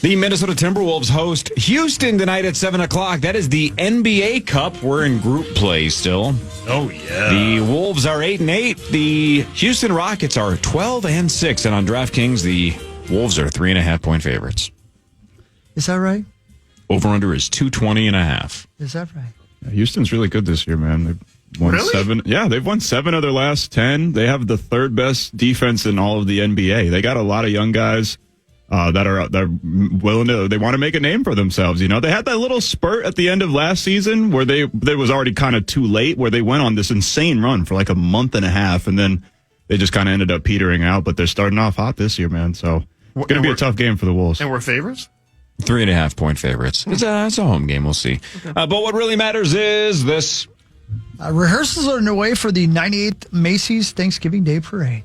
I: The Minnesota Timberwolves host Houston tonight at 7 o'clock. That is the NBA Cup. We're in group play still.
J: Oh, yeah.
I: The Wolves are 8-8. The Houston Rockets are 12-6. And on DraftKings, the Wolves are 3.5-point favorites.
F: Is that right?
I: Over-under is 220.5.
F: Is that right?
B: Houston's really good this year, man. They've won
L: Really?
B: 7. Yeah, they've won 7 of their last 10. They have the 3rd best defense in all of the NBA. They got a lot of young guys that they're willing to. They want to make a name for themselves. You know, they had that little spurt at the end of last season where they was already kind of too late, where they went on this insane run for like a month and a half, and then they just kind of ended up petering out. But they're starting off hot this year, man. So it's going to be a tough game for the Wolves.
L: And we're favorites?
I: 3.5-point favorites. It's a home game. We'll see. But what really matters is this.
F: Rehearsals are underway for the 98th Macy's Thanksgiving Day Parade.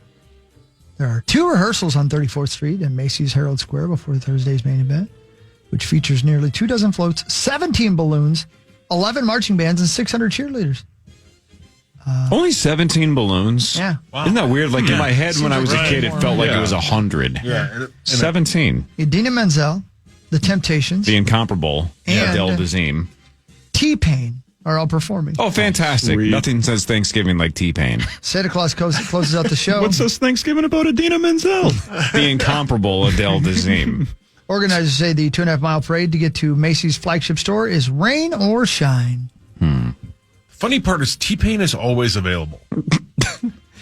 F: There are 2 rehearsals on 34th Street and Macy's Herald Square before Thursday's main event, which features nearly 2 dozen floats, 17 balloons, 11 marching bands, and 600 cheerleaders.
I: Only 17 balloons?
F: Yeah.
J: Wow.
I: Isn't that weird? Like in my head when I was a kid, it felt like it was 100.
J: Yeah.
I: 17.
F: Idina Menzel, The Temptations,
I: The incomparable
F: And-
I: Adele Dazeem.
F: T-Pain are all performing.
I: Oh, fantastic.
B: Sweet.
I: Nothing says Thanksgiving like T-Pain.
F: Santa Claus closes out the show.
B: What's this Thanksgiving about Idina Menzel?
I: The incomparable Adele Dazeem.
F: Organizers say the 2.5 mile parade to get to Macy's flagship store is rain or shine.
J: Funny part is T-Pain is always available.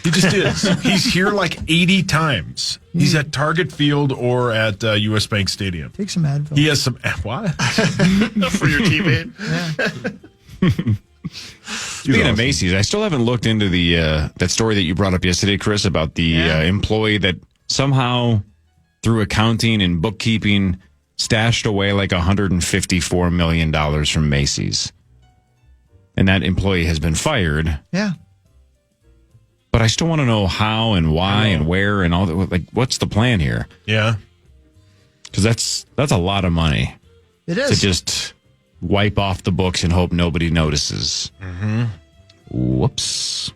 J: He just is. He's here like 80 times. He's at Target Field or at U.S. Bank Stadium.
F: Take some Advil.
J: He has some... What?
L: For your T-Pain.
I: Speaking of Macy's, I still haven't looked into the that story that you brought up yesterday, Chris, about the employee that somehow, through accounting and bookkeeping, stashed away like $154 million from Macy's. And that employee has been fired.
F: Yeah.
I: But I still want to know how and why and where and all that. Like, what's the plan here?
J: Yeah.
I: Because that's a lot of money.
F: It
I: To
F: is.
I: just wipe off the books and hope nobody notices.
J: Mm-hmm.
I: Whoops.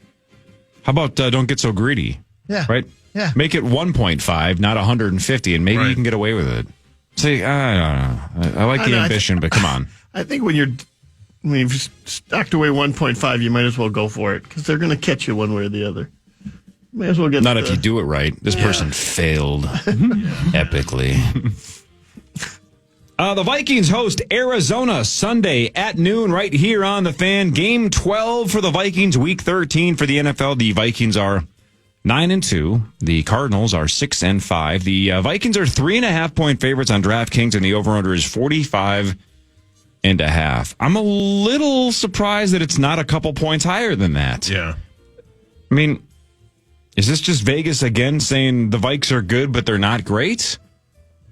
I: How about don't get so greedy?
F: Yeah.
I: Right?
F: Yeah.
I: Make it 1.5, not 150, and maybe you can get away with it. Say, I don't know. I like the ambition, but come on.
L: I think when you've stacked away 1.5, you might as well go for it because they're going to catch you one way or the other. May as well get
I: Not if you do it right. This person failed epically. The Vikings host Arizona Sunday at noon right here on the Fan. Game 12 for the Vikings, Week 13 for the NFL. The Vikings are 9-2. The Cardinals are 6-5. The Vikings are 3.5-point favorites on DraftKings, and the over/under is 45.5. I'm a little surprised that it's not a couple points higher than that.
J: Yeah.
I: I mean, is this just Vegas again saying the Vikes are good, but they're not great?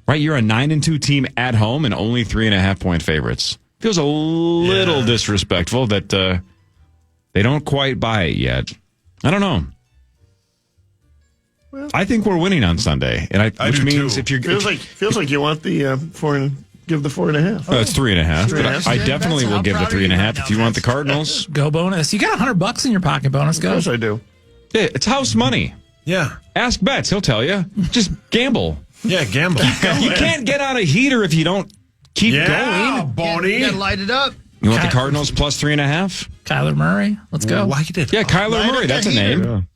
I: Right? You're a 9-2 team at home and only 3.5-point favorites. Feels a little disrespectful that they don't quite buy it yet. I don't know.
L: Well,
I: I think we're winning on Sunday, and
J: I
I: which
J: do
I: means
J: too.
I: if you're
L: feels like you want the 4 and give the 4.5.
I: Oh, it's 3.5. But
L: 3.5.
I: I definitely will give the 3.5 if you want the Cardinals.
D: Go bonus. You got $100 in your pocket. Bonus. Go.
L: Of course I do.
I: Yeah, it's house money.
J: Yeah.
I: Ask Betts. He'll tell you. Just gamble.
J: Yeah, gamble.
I: You can't get on a heater if you don't keep going.
J: Bonnie.
F: You got to light it up.
I: You want the Cardinals plus 3.5?
D: Kyler Murray. Let's go.
J: Light it.
I: Yeah, Kyler Murray. That's a name.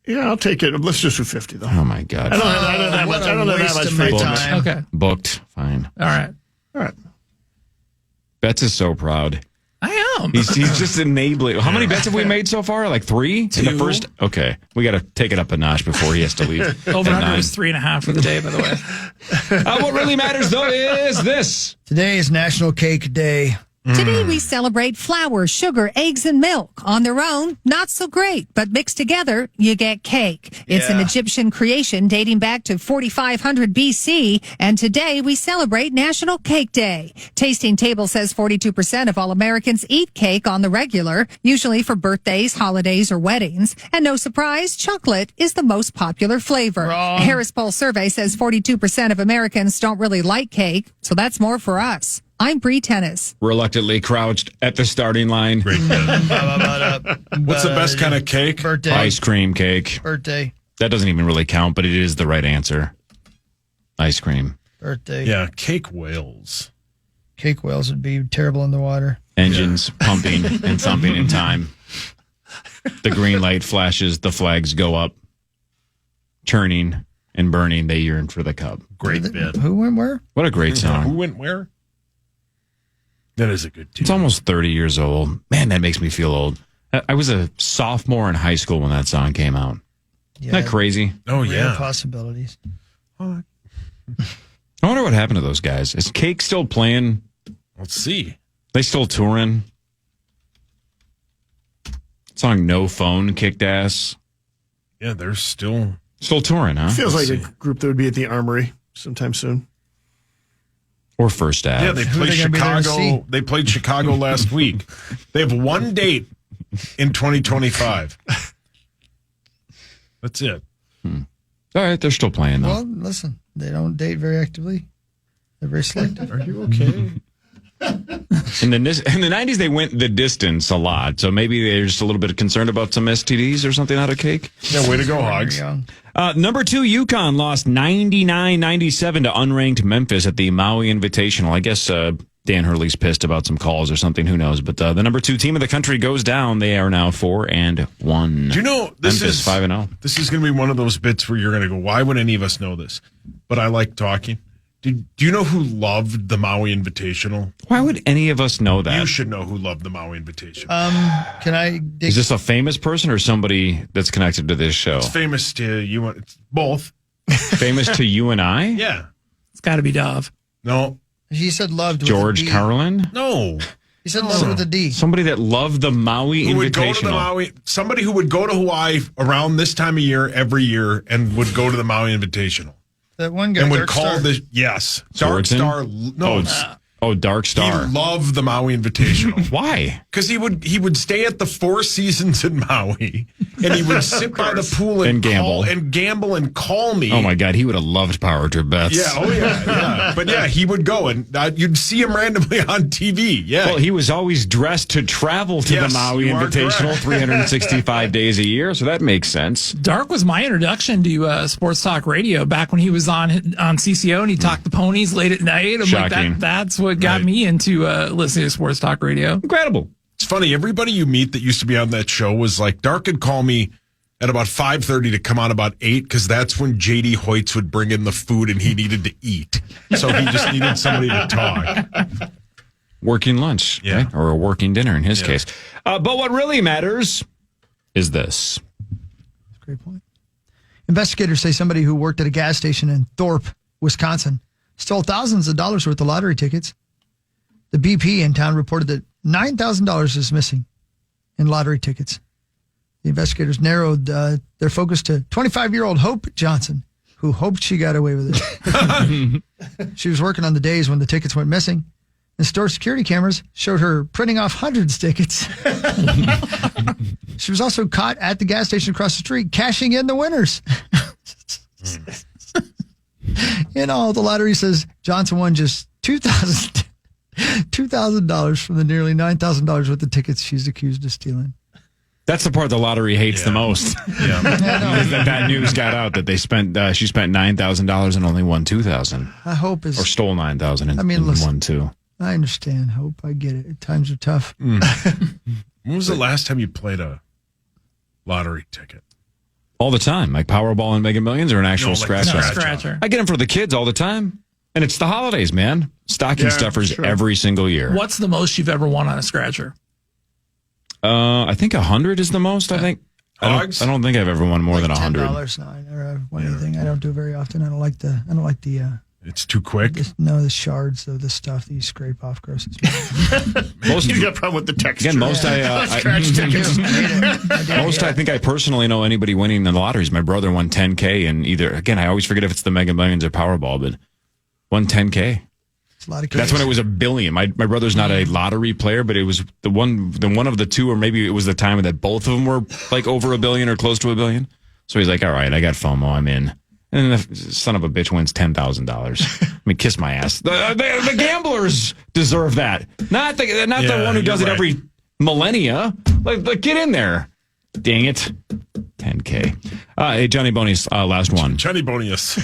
L: Yeah, I'll take it. Let's just do 50 though.
I: Oh my God.
L: I don't have that much. I don't have that much
F: of my
L: free
F: time.
L: time.
D: Okay.
I: Booked. Fine.
D: All right.
L: All right.
I: Betts is so proud.
D: I am.
I: He's just enabling. How many bets have we made so far? Like 3 in the
D: 2.
I: first. Okay, we got to take it up a notch before he has to leave.
D: Over
I: at
D: under
I: 9.
D: is 3.5 for the day, by the way.
I: What really matters though is this.
F: Today is National Cake Day.
N: Today we celebrate flour, sugar, eggs, and milk. On their own, not so great, but mixed together, you get cake. It's an Egyptian creation dating back to 4500 BC, and today we celebrate National Cake Day. Tasting Table says 42% of all Americans eat cake on the regular, usually for birthdays, holidays, or weddings. And no surprise, chocolate is the most popular flavor.
F: Wrong.
N: A Harris Poll survey says 42% of Americans don't really like cake, so that's more for us. I'm Bree Tennis.
I: Reluctantly crouched at the starting line.
J: What's the best kind of cake?
F: Birthday.
I: Ice cream cake.
F: Birthday.
I: That doesn't even really count, but it is the right answer. Ice cream.
F: Birthday.
J: Yeah, cake whales.
F: Cake whales would be terrible in the water.
I: Engines pumping and thumping in time. The green light flashes, the flags go up. Turning and burning, they yearn for the cup.
J: Great bit.
F: Who went where?
I: What a great song.
J: Who went where? That is a good tune.
I: It's almost 30 years old. Man, that makes me feel old. I was a sophomore in high school when that song came out.
F: Yeah,
I: Isn't that crazy?
J: Oh,
F: real
J: yeah.
F: possibilities.
I: I wonder what happened to those guys. Is Cake still playing?
J: Let's see.
I: They still touring? Song No Phone kicked ass.
J: Yeah, they're still
I: touring, huh?
L: Feels like a group that would be at the Armory sometime soon.
I: Or First Ave.
J: Yeah, they
F: Who are
J: played
F: they gonna be there to
J: Chicago.
F: see?
J: They played Chicago last week. They have one date in 2025. That's it.
I: All right, they're still playing though.
F: Well, listen, they don't date very actively. They're very selective.
J: Are you okay?
I: In the 90s, they went the distance a lot. So maybe they're just a little bit concerned about some STDs or something out of cake.
J: Yeah, way to go, Hogs.
I: Number 2, UConn lost 99-97 to unranked Memphis at the Maui Invitational. I guess Dan Hurley's pissed about some calls or something. Who knows? But the number 2 team of the country goes down. They are now 4-1.
J: Do you know this
I: Memphis
J: is
I: 5-0?
J: This is going to be one of those bits where you're going to go, why would any of us know this? But I like talking. Do you know who loved the Maui Invitational?
I: Why would any of us know that?
J: You should know who loved the Maui Invitational.
F: Can I?
I: Is this a famous person or somebody that's connected to this show?
J: It's famous to you. It's both.
I: Famous to you and I?
J: Yeah.
D: It's got to be Dove.
J: No.
F: He said loved with
I: George
F: a D.
I: Carlin?
J: No.
F: He said loved with a D.
I: Somebody that loved the Maui
J: Who would go to the
I: Invitational.
J: Maui? Somebody who would go to Hawaii around this time of year every year and would go to the Maui Invitational.
F: That one guy.
J: And would
F: Dark
J: call
F: Star.
J: this, yes. Dark
I: Sorensen?
J: Star. No.
I: Dark Star.
J: He loved the Maui Invitational.
I: Why?
J: Because he would stay at the Four Seasons in Maui, and he would sit by the pool and gamble and call me.
I: Oh my God, he would have loved power trip bets.
J: Yeah, yeah. But yeah, he would go, and you'd see him randomly on TV. Yeah.
I: Well, he was always dressed to travel to the Maui
J: you are
I: Invitational
J: correct.
I: 365 days a year, so that makes sense.
D: Dark was my introduction to sports talk radio back when he was on CCO and he talked the ponies late at night. I'm
I: Shocking.
D: like, that's what got me into listening to sports talk radio.
I: Incredible.
J: It's funny. Everybody you meet that used to be on that show was like, Dark would call me at about 5:30 to come on about 8 because that's when J.D. Hoyts would bring in the food and he needed to eat. So he just needed somebody to talk.
I: Working lunch, right? Or a working dinner in his case. But what really matters is this.
F: Great point. Investigators say somebody who worked at a gas station in Thorpe, Wisconsin, stole thousands of dollars worth of lottery tickets. The BP in town reported that $9,000 is missing in lottery tickets. The investigators narrowed their focus to 25-year-old Hope Johnson, who hoped she got away with it. She was working on the days when the tickets went missing. And store security cameras showed her printing off hundreds of tickets. She was also caught at the gas station across the street cashing in the winners. In all, the lottery says Johnson won just $2,000 from the nearly $9,000 worth of tickets she's accused of stealing.
I: That's the part the lottery hates the most. That news got out that they spent. She spent $9,000 and only won $2,000.
F: I hope is
I: or stole $9,000 and won $2,000.
F: I understand, Hope. I get it. Times are tough.
J: When was the last time you played a lottery ticket?
I: All the time, like Powerball and Mega Millions, or an actual scratcher.
D: Scratcher.
I: I get them for the kids all the time, and it's the holidays, man. Stocking stuffers every single year.
D: What's the most you've ever won on a scratcher?
I: I think 100 is the most. I think. I don't think I've ever won more than 100.
F: $10. No, I never won anything. I don't do it very often. I don't like the.
J: It's too quick.
F: The shards of the stuff that you scrape off grosses.
L: Most you got a problem with the texture.
I: Again, most
L: scratch tickets.
I: Most I think I personally know anybody winning in the lotteries. My brother won 10K, and I always forget if it's the Mega Millions or Powerball, but won 10K.
F: It's a lot of
I: That's when it was $1 billion. My brother's not a lottery player, but it was the one of the two, or maybe it was the time that both of them were like over $1 billion or close to $1 billion. So he's like, all right, I got FOMO, I'm in. And then the son of a bitch wins $10,000. I mean, kiss my ass. The gamblers deserve that. Not the one who does it every millennia. Like, get in there. Dang it. 10K. Hey, Johnny Boney's last one.
J: Johnny Bonius.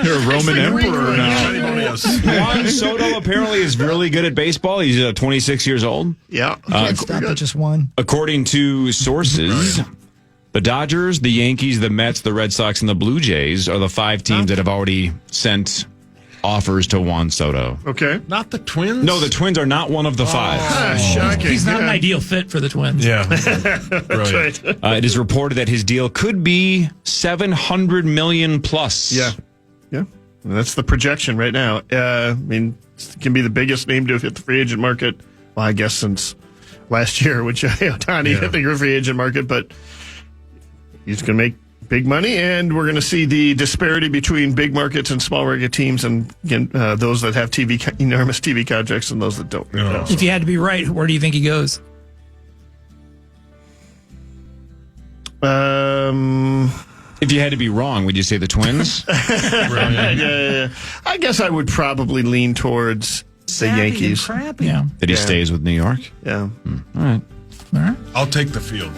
B: You're a Roman emperor now.
J: Johnny Bonius.
I: Juan Soto apparently is really good at baseball. He's 26 years old.
L: Yeah.
F: Can't stop at just one.
I: According to sources, the Dodgers, the Yankees, the Mets, the Red Sox, and the Blue Jays are the 5 teams that have already sent offers to Juan Soto.
L: Okay.
J: Not the Twins?
I: No, the Twins are not one of the 5.
L: Shocking.
D: He's not an ideal fit for the Twins.
J: Yeah.
L: Right.
I: It is reported that his deal could be $700 million plus.
L: Yeah. That's the projection right now. I mean, it can be the biggest name to hit the free agent market. Well, I guess since last year, which Ohtani hit the free agent market, but he's going to make big money, and we're going to see the disparity between big markets and small market teams, and again, those that have enormous TV contracts and those that don't.
D: If you had to be right, where do you think he goes?
I: If you had to be wrong, would you say the Twins?
L: Yeah. I guess I would probably lean towards The Yankees.
D: Yeah.
I: That he stays with New York?
L: Yeah.
I: All right.
J: I'll take the field.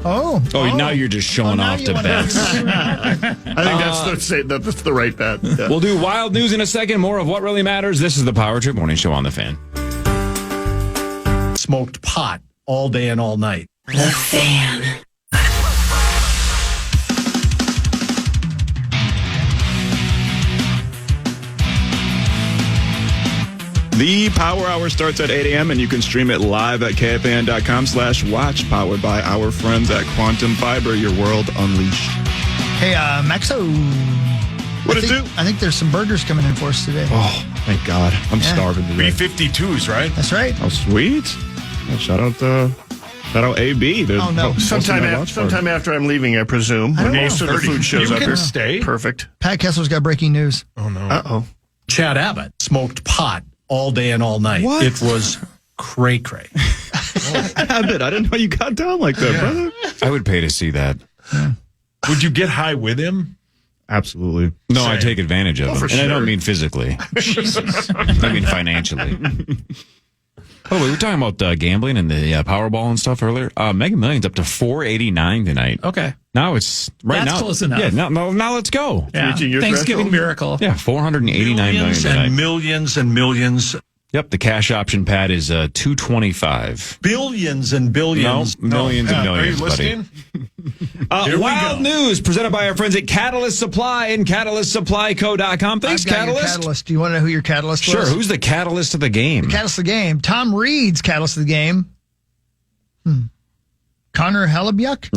F: Oh,
I: now you're just showing off to bets.
L: I think that's the right bet. Yeah.
I: We'll do wild news in a second. More of what really matters. This is the Power Trip Morning Show on the Fan.
M: Smoked pot all day and all night.
C: The Fan.
B: The Power Hour starts at 8 a.m. and you can stream it live at KFAN.com/watch, powered by our friends at Quantum Fiber, your world unleashed.
F: Hey, Maxo.
B: What it do?
F: I think there's some burgers coming in for us today.
B: Oh, thank God. I'm starving today.
J: B-52s, right?
F: That's right.
B: Oh, sweet. Well, shout out AB.
F: Oh, no.
L: Sometime after I'm leaving, I presume.
F: I don't
L: When
F: know.
L: most of the food shows
J: You
L: up
J: can
L: here.
J: stay.
L: Perfect.
F: Pat Kessler's got breaking news.
J: Oh, no.
L: Uh-oh.
M: Chad Abbott smoked pot all day and all night.
B: What?
M: It was cray-cray.
B: Abbott, I didn't know you got down like that, brother.
I: I would pay to see that.
J: Would you get high with him?
B: Absolutely.
I: No, I take advantage of him.
L: for
I: And I
L: sure.
I: don't mean physically. I mean financially. Oh, we were talking about gambling and the Powerball and stuff earlier. Mega Millions up to $489 tonight.
D: Okay.
I: Now it's right
D: That's
I: now.
D: close enough.
I: Yeah, now let's go.
D: Yeah.
L: Reaching your
D: Thanksgiving
L: threshold.
D: miracle.
I: Yeah, $489 million
M: Millions
I: tonight.
M: and millions and millions.
I: Yep, the cash option pad is $225.
M: Billions and billions.
I: No, millions and millions,
J: Are you
I: buddy.
J: listening? Here we
I: Wild
J: go.
I: news presented by our friends at Catalyst Supply and CatalystSupplyCo.com. Thanks,
F: I've got your
I: Catalyst.
F: catalyst. Do you want to know who your catalyst
I: Sure,
F: was?
I: who's the catalyst of the game?
F: Catalyst of the game. Tom Reed's catalyst of the game. Connor Hellebuyck?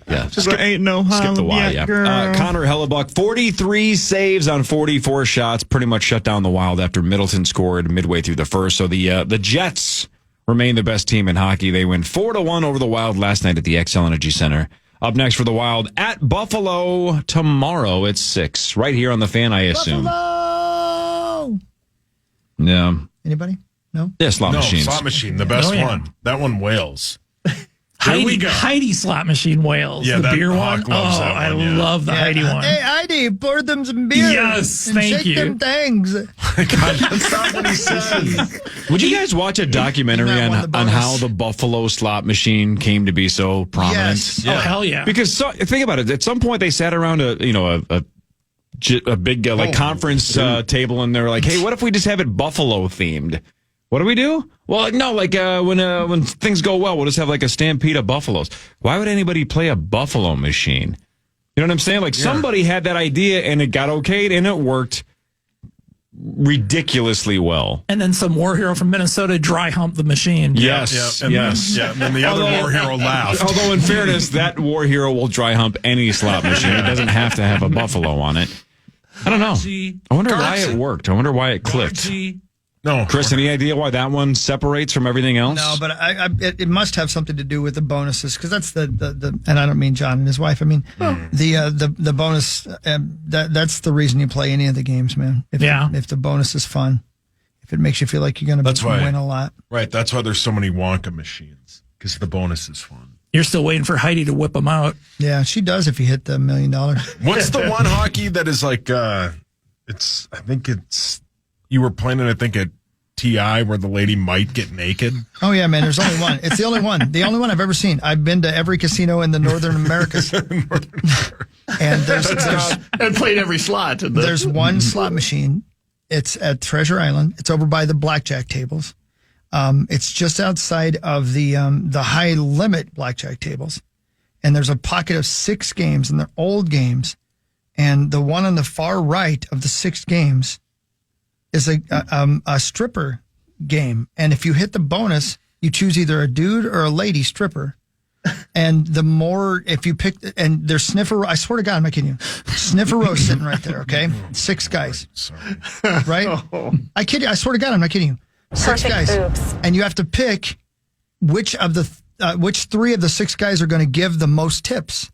I: Yeah.
B: Ain't no
I: Skip the Y, yeah. Connor Hellebuck, 43 saves on 44 shots, pretty much shut down the Wild after Middleton scored midway through the first. So the Jets remain the best team in hockey. They win 4-1 over the Wild last night at the XL Energy Center. Up next for the Wild at Buffalo tomorrow at 6, right here on the Fan, I assume.
F: Buffalo!
I: Yeah.
F: Anybody? No?
I: Yeah, slot machines.
J: Slot machine, the best
D: Oh, yeah.
J: one. That one wails. Here we go.
D: Heidi slot machine Wales.
J: Yeah,
D: the
J: that
D: beer
J: Hawk
D: one.
J: loves
D: Oh,
J: that
D: I
J: one, yeah.
D: love the Heidi one.
F: Hey, Heidi, pour them some beer.
D: Yes,
F: and
D: thank
F: shake
D: you.
F: them things.
J: That's not what he says.
I: Would you guys watch a documentary
F: He won the
I: on
F: bonus.
I: how the Buffalo slot machine came to be so prominent?
F: Yes.
D: Oh, hell yeah.
I: Because think about it. At some point, they sat around a big conference table, and they're like, "Hey, what if we just have it Buffalo themed? What do we do? Well, no, like when things go well, we'll just have like a stampede of buffaloes. Why would anybody play a buffalo machine? You know what I'm saying? Like somebody had that idea, and it got okayed, and it worked ridiculously well.
D: And then some war hero from Minnesota dry humped the machine.
I: Yes,
J: And
I: yes.
J: Then, and the other war hero laughed.
I: Although, in fairness, that war hero will dry hump any slot machine. It doesn't have to have a buffalo on it. I don't know. I wonder why it worked. I wonder why it clicked.
J: No,
I: Chris, any idea why that one separates from everything else?
F: No, but it must have something to do with the bonuses, because that's the and I don't mean John and his wife. I mean the bonus. That's the reason you play any of the games, man. If the bonus is fun, if it makes you feel like you're going to win a lot.
J: Right. That's why there's so many Wonka machines, because the bonus is fun.
D: You're still waiting for Heidi to whip them out.
F: Yeah, she does if you hit the $1 million.
J: What's the one hockey that is like? You were playing it, I think, at TI where the lady might get naked.
F: Oh yeah, man. There's only one. It's the only one. The only one I've ever seen. I've been to every casino in the Northern Americas, and there's
L: and played every slot.
F: There's one slot machine. It's at Treasure Island. It's over by the blackjack tables. It's just outside of the high limit blackjack tables, and there's a pocket of 6 games, and they're old games. And the one on the far right of the 6 games is a stripper game. And if you hit the bonus, you choose either a dude or a lady stripper. And the more, if you pick, and there's sniffer, I swear to God, I'm not kidding you. Sniffer row sitting right there, okay? 6 guys. Right? I kid you, I swear to God, I'm not kidding you. 6 guys.
O: Oops.
F: And you have to pick which 3 of the 6 guys are going to give the most tips.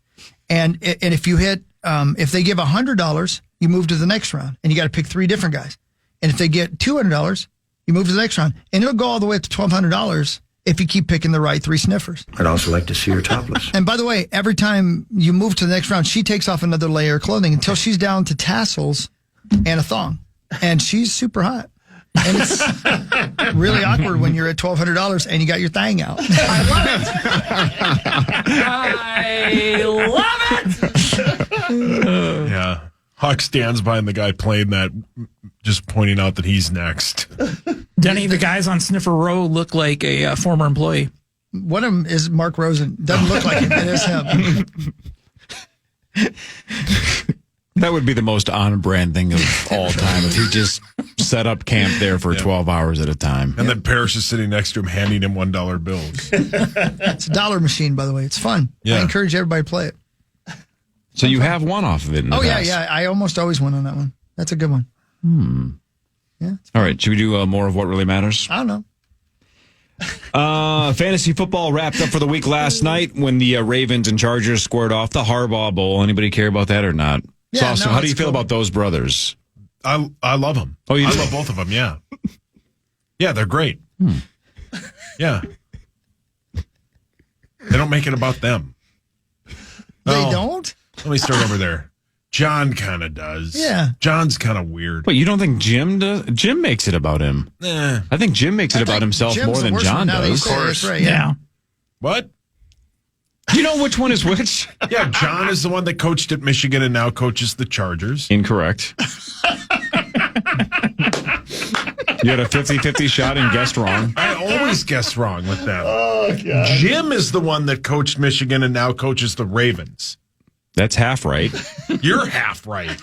F: And if you hit, if they give $100, you move to the next round, and you got to pick 3 different guys. And if they get $200, you move to the next round, and it'll go all the way up to $1,200 if you keep picking the right 3 sniffers.
P: I'd also like to see her topless.
F: And by the way, every time you move to the next round, she takes off another layer of clothing until she's down to tassels and a thong. and she's super hot. And it's really awkward when you're at $1,200 and you got your thing out.
E: I love it.
J: Yeah. Hawk stands behind the guy playing that, just pointing out that he's next.
D: Do any of the guys on Sniffer Row look like a former employee?
F: One of them is Mark Rosen. Doesn't look like him. It is him.
I: That would be the most on-brand thing of all time if he just set up camp there for 12 hours at a time.
J: And then Parrish is sitting next to him handing him $1 bills.
F: It's a dollar machine, by the way. It's fun.
J: Yeah.
F: I encourage everybody to play it.
I: So you have one off of it in the past.
F: Yeah. I almost always win on that one. That's a good one. Yeah.
I: All right. Should we do more of what really matters?
F: I don't know.
I: Fantasy football wrapped up for the week last night when the Ravens and Chargers squared off the Harbaugh Bowl. Anybody care about that or not?
F: Yeah,
I: So,
F: no,
I: how do you
F: it's
I: feel
F: cool.
I: about those brothers?
J: I love them.
I: Oh, you
J: I
I: do?
J: love both of them, yeah. Yeah, they're great. Yeah. They don't make it about them.
F: They
J: No.
F: don't?
J: Let me start over there. John kind of does.
F: Yeah.
J: John's kind of weird.
I: Wait, you don't think Jim does? Jim makes it about him.
J: Eh.
I: I think Jim makes it about himself
F: Jim's
I: more
F: the
I: than
F: worst
I: John
F: one now that you
I: does.
F: say it. That's right, yeah.
J: What?
I: Do you know which one is which?
J: Yeah, John is the one that coached at Michigan and now coaches the Chargers.
I: Incorrect. You had a 50-50 shot and guessed wrong.
J: I always guess wrong with them. Oh, God. Jim is the one that coached Michigan and now coaches the Ravens.
I: That's half right.
J: You're half right.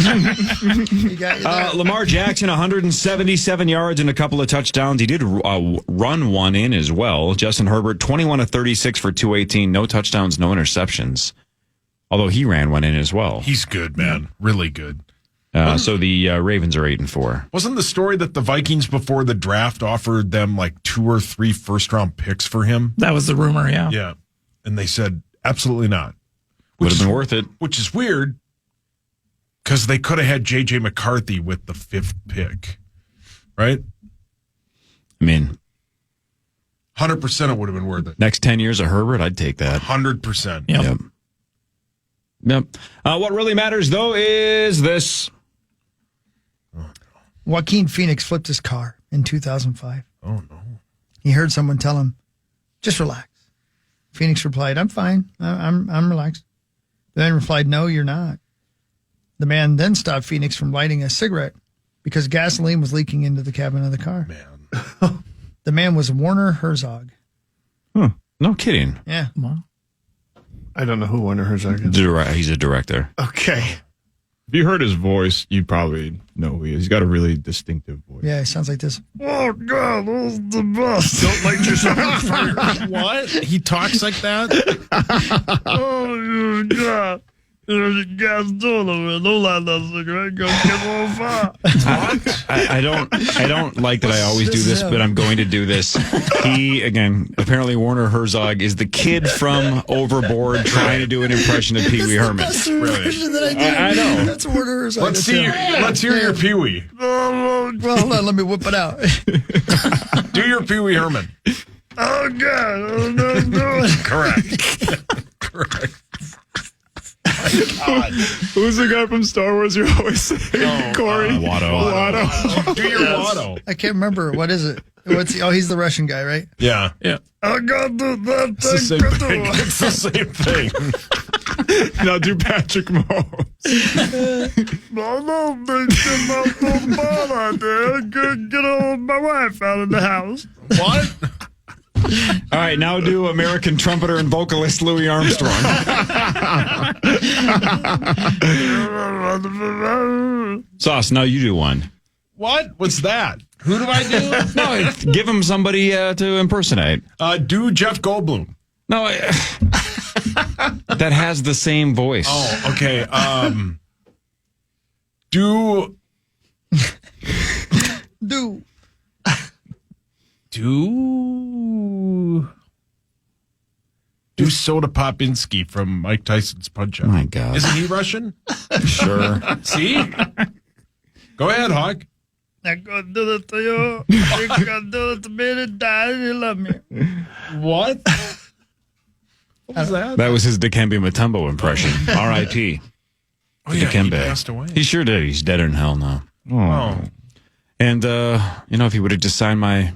F: You got you there.
I: Lamar Jackson, 177 yards and a couple of touchdowns. He did run one in as well. Justin Herbert, 21 of 36 for 218. No touchdowns, no interceptions. Although he ran one in as well.
J: He's good, man. Really good.
I: So the Ravens are 8-4.
J: Wasn't the story that the Vikings before the draft offered them like 2 or 3 first-round picks for him?
D: That was the rumor, yeah.
J: Yeah. And they said, absolutely not.
I: Would have been worth it.
J: Which is weird because they could have had J.J. McCarthy with the 5th pick, right?
I: I mean,
J: 100% it would have been worth it.
I: next 10 years of Herbert, I'd take that.
J: 100%.
I: Yep. What really matters, though, is this.
F: Joaquin Phoenix flipped his car in 2005.
J: Oh, no.
F: He heard someone tell him, just relax. Phoenix replied, I'm fine. I'm relaxed. The man replied, no, you're not. The man then stopped Phoenix from lighting a cigarette because gasoline was leaking into the cabin of the car.
J: Man.
F: The man was Werner Herzog.
I: No kidding.
F: Yeah.
D: Wow.
L: I don't know who Werner Herzog is.
I: He's a director.
L: Okay.
B: If you heard his voice, you'd probably know who he is. He's got a really distinctive voice.
F: Yeah, it sounds like this. Oh, God, that was the best.
J: Don't light yourself on fire. What? He talks like that?
F: Oh, God. There's a gas door over there. Don't light that cigarette. Go get on fire.
I: I don't like that I always do this, but I'm going to do this. He, again, apparently Werner Herzog is the kid from Overboard trying to do an impression of Pee Wee Herman.
F: That's the impression that I do.
I: I know.
F: That's Werner Herzog.
J: Let's hear your Pee Wee.
F: Well, hold on. Let me whip it out.
J: Do your Pee Wee Herman.
F: Oh, God. Oh, no.
J: Correct. Correct. God.
B: Who's the guy from Star Wars you always say? Corey?
I: Watto.
J: Do your Watto.
F: I can't remember. What is it? He's the Russian guy, right?
J: Yeah.
F: I got to do that
J: It's the same thing. It's the same thing.
B: Now do Patrick Mahomes.
F: I don't think about the ball out there. Get my wife out of the house.
J: What?
I: All right, now do American trumpeter and vocalist Louis Armstrong. Sauce, now you do one.
J: What? What's that? Who do I do?
I: No, give him somebody to impersonate.
J: Do Jeff Goldblum.
I: No, that has the same voice.
J: Oh, okay. Do Soda Popinski from Mike Tyson's Punch-Out.
I: My God.
J: Isn't he Russian?
I: Sure.
J: See? Go ahead, Hawk.
F: I'm going to do it to you. You're going to do it to me and die and you love me.
J: What? What was that?
I: That was his Dikembe Mutombo impression. R.I.P.
J: Oh, yeah, he
I: Dikembe.
J: passed away.
I: He sure did. He's deader than hell now. Oh. And, if he would have just signed my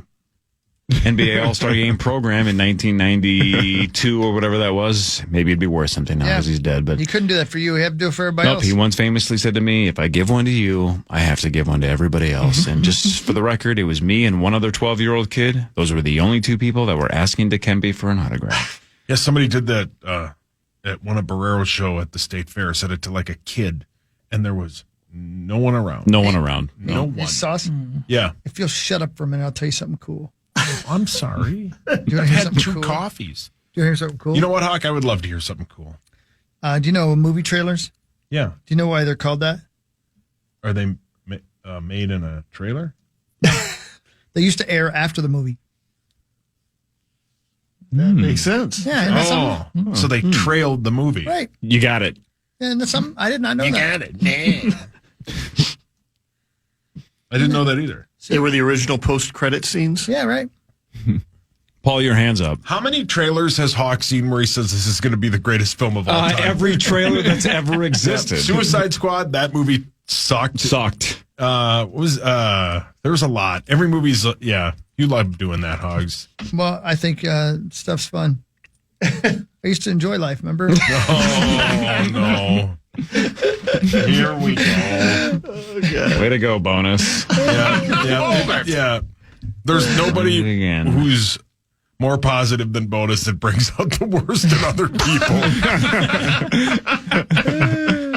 I: NBA All-Star Game program in 1992 or whatever that was, maybe it'd be worth something now because he's dead. But
F: he couldn't do that for you. He had to do it for everybody else.
I: He once famously said to me, if I give one to you, I have to give one to everybody else. And just for the record, it was me and one other 12-year-old kid. Those were the only two people that were asking Dikembe for an autograph.
J: Yeah, somebody did that at one of Barrero's show at the State Fair, said it to like a kid, and there was no one around.
I: No one around.
J: No
F: Hey,
J: one.
F: Sauce?
J: Yeah.
F: If you'll shut up for a minute, I'll tell you something cool.
J: I'm sorry.
F: Do you
J: I
F: want to hear
J: had
F: something
J: 2
F: cool?
J: coffees.
F: Do you want to hear something cool?
J: You know what, Hawk? I would love to hear something cool.
F: Do you know movie trailers?
J: Yeah.
F: Do you know why they're called that?
J: Are they made in a trailer?
F: They used to air after the movie.
L: That makes sense.
F: Yeah, and that's something.
J: So they trailed the movie.
F: Right.
I: You got it.
F: And that's something I did not know
J: You
F: that.
J: got it. Yeah. I didn't know that either.
L: They were the original post-credit scenes.
F: Yeah, right.
I: Paul, your hands up.
J: How many trailers has Hawk seen where he says this is going to be the greatest film of all time?
I: Every trailer that's ever existed.
J: Suicide Squad, that movie sucked. There was a lot. Every movie's, you love doing that, Hogs.
F: Well, I think stuff's fun. I used to enjoy life, remember?
J: Oh, no. Here we go.
I: Way to go, bonus.
J: Yeah. There's nobody who's more positive than Bonus that brings out the worst in other people.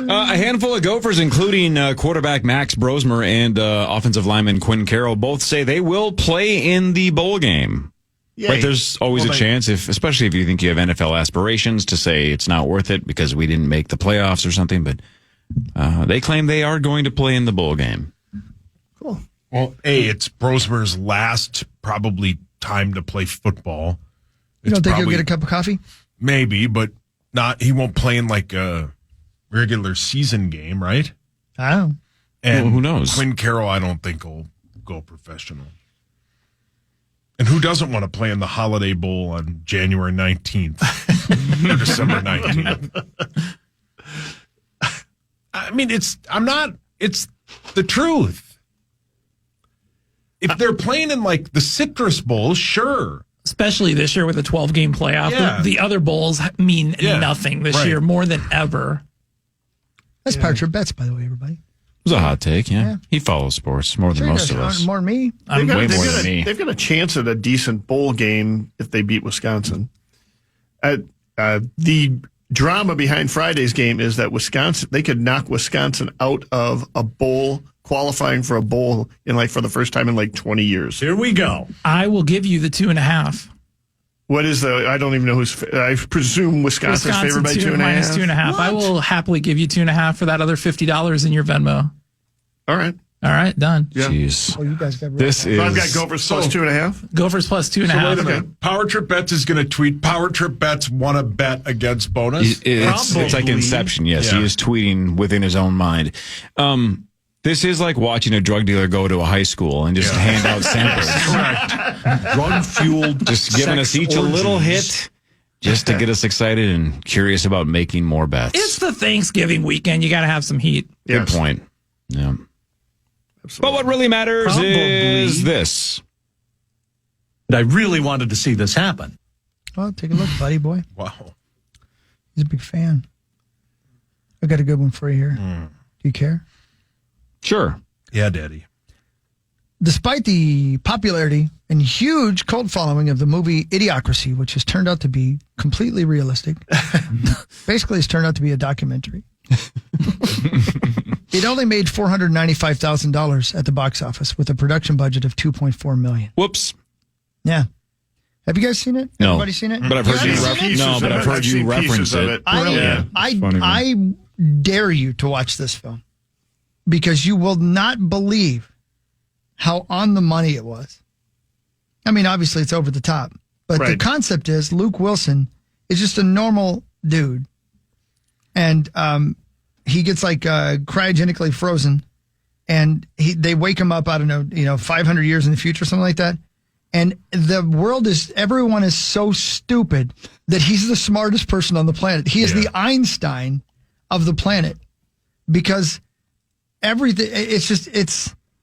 I: A handful of Gophers, including quarterback Max Brosmer and offensive lineman Quinn Carroll, both say they will play in the bowl game.
L: Yay.
I: Right, there's always a chance, especially if you think you have NFL aspirations, to say it's not worth it because we didn't make the playoffs or something. But they claim they are going to play in the bowl game.
F: Cool.
J: Well, it's Brosmer's last probably time to play football.
F: You don't think he'll get a cup of coffee?
J: Maybe, but not. He won't play in like a regular season game, right?
F: I don't know.
J: And
I: well, who knows?
J: Quinn Carroll, I don't think will go professional. And who doesn't want to play in the Holiday Bowl on January 19th or December 19th? I mean, it's the truth. If they're playing in like the Citrus Bowl, sure.
D: Especially this year with a 12-game playoff.
J: Yeah.
D: The other bowls mean nothing this year more than ever.
F: That's Power Trip Bets, by the way, everybody.
I: It was a hot take, yeah. He follows sports more than most of us.
F: More than me.
I: Way more than me.
L: They've got a chance at a decent bowl game if they beat Wisconsin. The drama behind Friday's game is that they could knock Wisconsin out of a bowl, qualifying for a bowl for the first time in 20 years.
M: Here we go.
D: I will give you the 2.5.
L: What is I don't even know I presume Wisconsin's favored by 2.5.
D: Minus 2.5. I will happily give you 2.5 for that other $50 in your Venmo.
L: All right,
D: done.
L: Yeah.
I: Jeez.
F: Oh, you guys got
I: this is.
L: So I've got Gophers plus 2.5.
D: Gophers plus 2.5.
J: Okay. Power Trip Bets is going to tweet, Power Trip Bets want to bet against Bonus?
I: It's like Inception, yes.
J: Yeah.
I: He is tweeting within his own mind. This is like watching a drug dealer go to a high school and just hand out samples.
M: Drug-fueled
I: Just giving us each a little hit just to get us excited and curious about making more bets.
D: It's the Thanksgiving weekend. You got to have some heat.
I: Good point. Yeah. But what really matters is this.
M: I really wanted to see this happen.
F: Well, take a look, buddy boy.
J: Wow.
F: He's a big fan. I got a good one for you here. Do you care?
I: Sure.
J: Yeah, Daddy.
F: Despite the popularity and huge cult following of the movie Idiocracy, which has turned out to be completely realistic, basically it's turned out to be a documentary. It only made $495,000 at the box office with a production budget of $2.4 million.
I: Whoops.
F: Yeah. Have you guys seen it?
I: No.
F: Everybody seen it?
I: But I've heard I've heard you reference it.
F: I dare you to watch this film because you will not believe how on the money it was. I mean, obviously it's over the top, but the concept is Luke Wilson is just a normal dude. And he gets cryogenically frozen and they wake him up, I don't know, 500 years in the future, something like that. And everyone is so stupid that he's the smartest person on the planet. He is the Einstein of the planet because everything.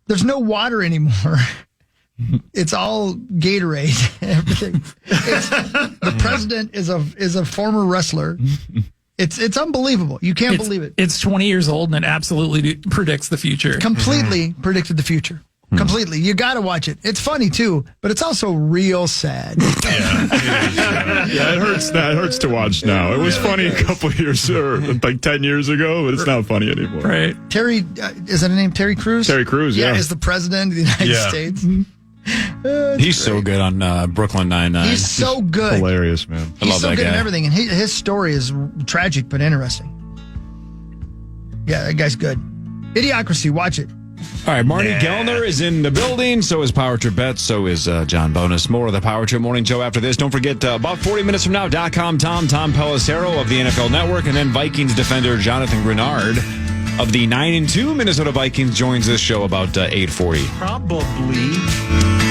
F: There's no water anymore. It's all Gatorade. Everything. The president is a former wrestler. It's unbelievable. You can't believe it.
D: It's 20 years old and it absolutely predicts the future.
F: Completely predicted the future. Completely. You got to watch it. It's funny too, but it's also real sad.
B: Yeah, it hurts. That hurts to watch now. It was funny a couple of years, or like 10 years ago, but it's not funny anymore.
D: Right.
F: Terry, is that a name? Terry Crews?
B: Terry Crews, yeah.
F: Is the president of the United States.
I: He's so good on Brooklyn Nine-Nine.
F: He's so good.
B: Hilarious, man.
I: I love
F: He's so
I: that
F: good
I: guy.
F: at everything, and his story is tragic but interesting. Yeah, that guy's good. Idiocracy, watch it.
I: All right, Marty Gellner is in the building. So is Power Trip Bet. So is John Bonus. More of the Power Trip Morning Show after this. Don't forget, about 40 minutes from now, .com Tom Pelissero of the NFL Network, and then Vikings defender Jonathan Grenard of the 9-2 Minnesota Vikings joins this show about 8:40.
M: Probably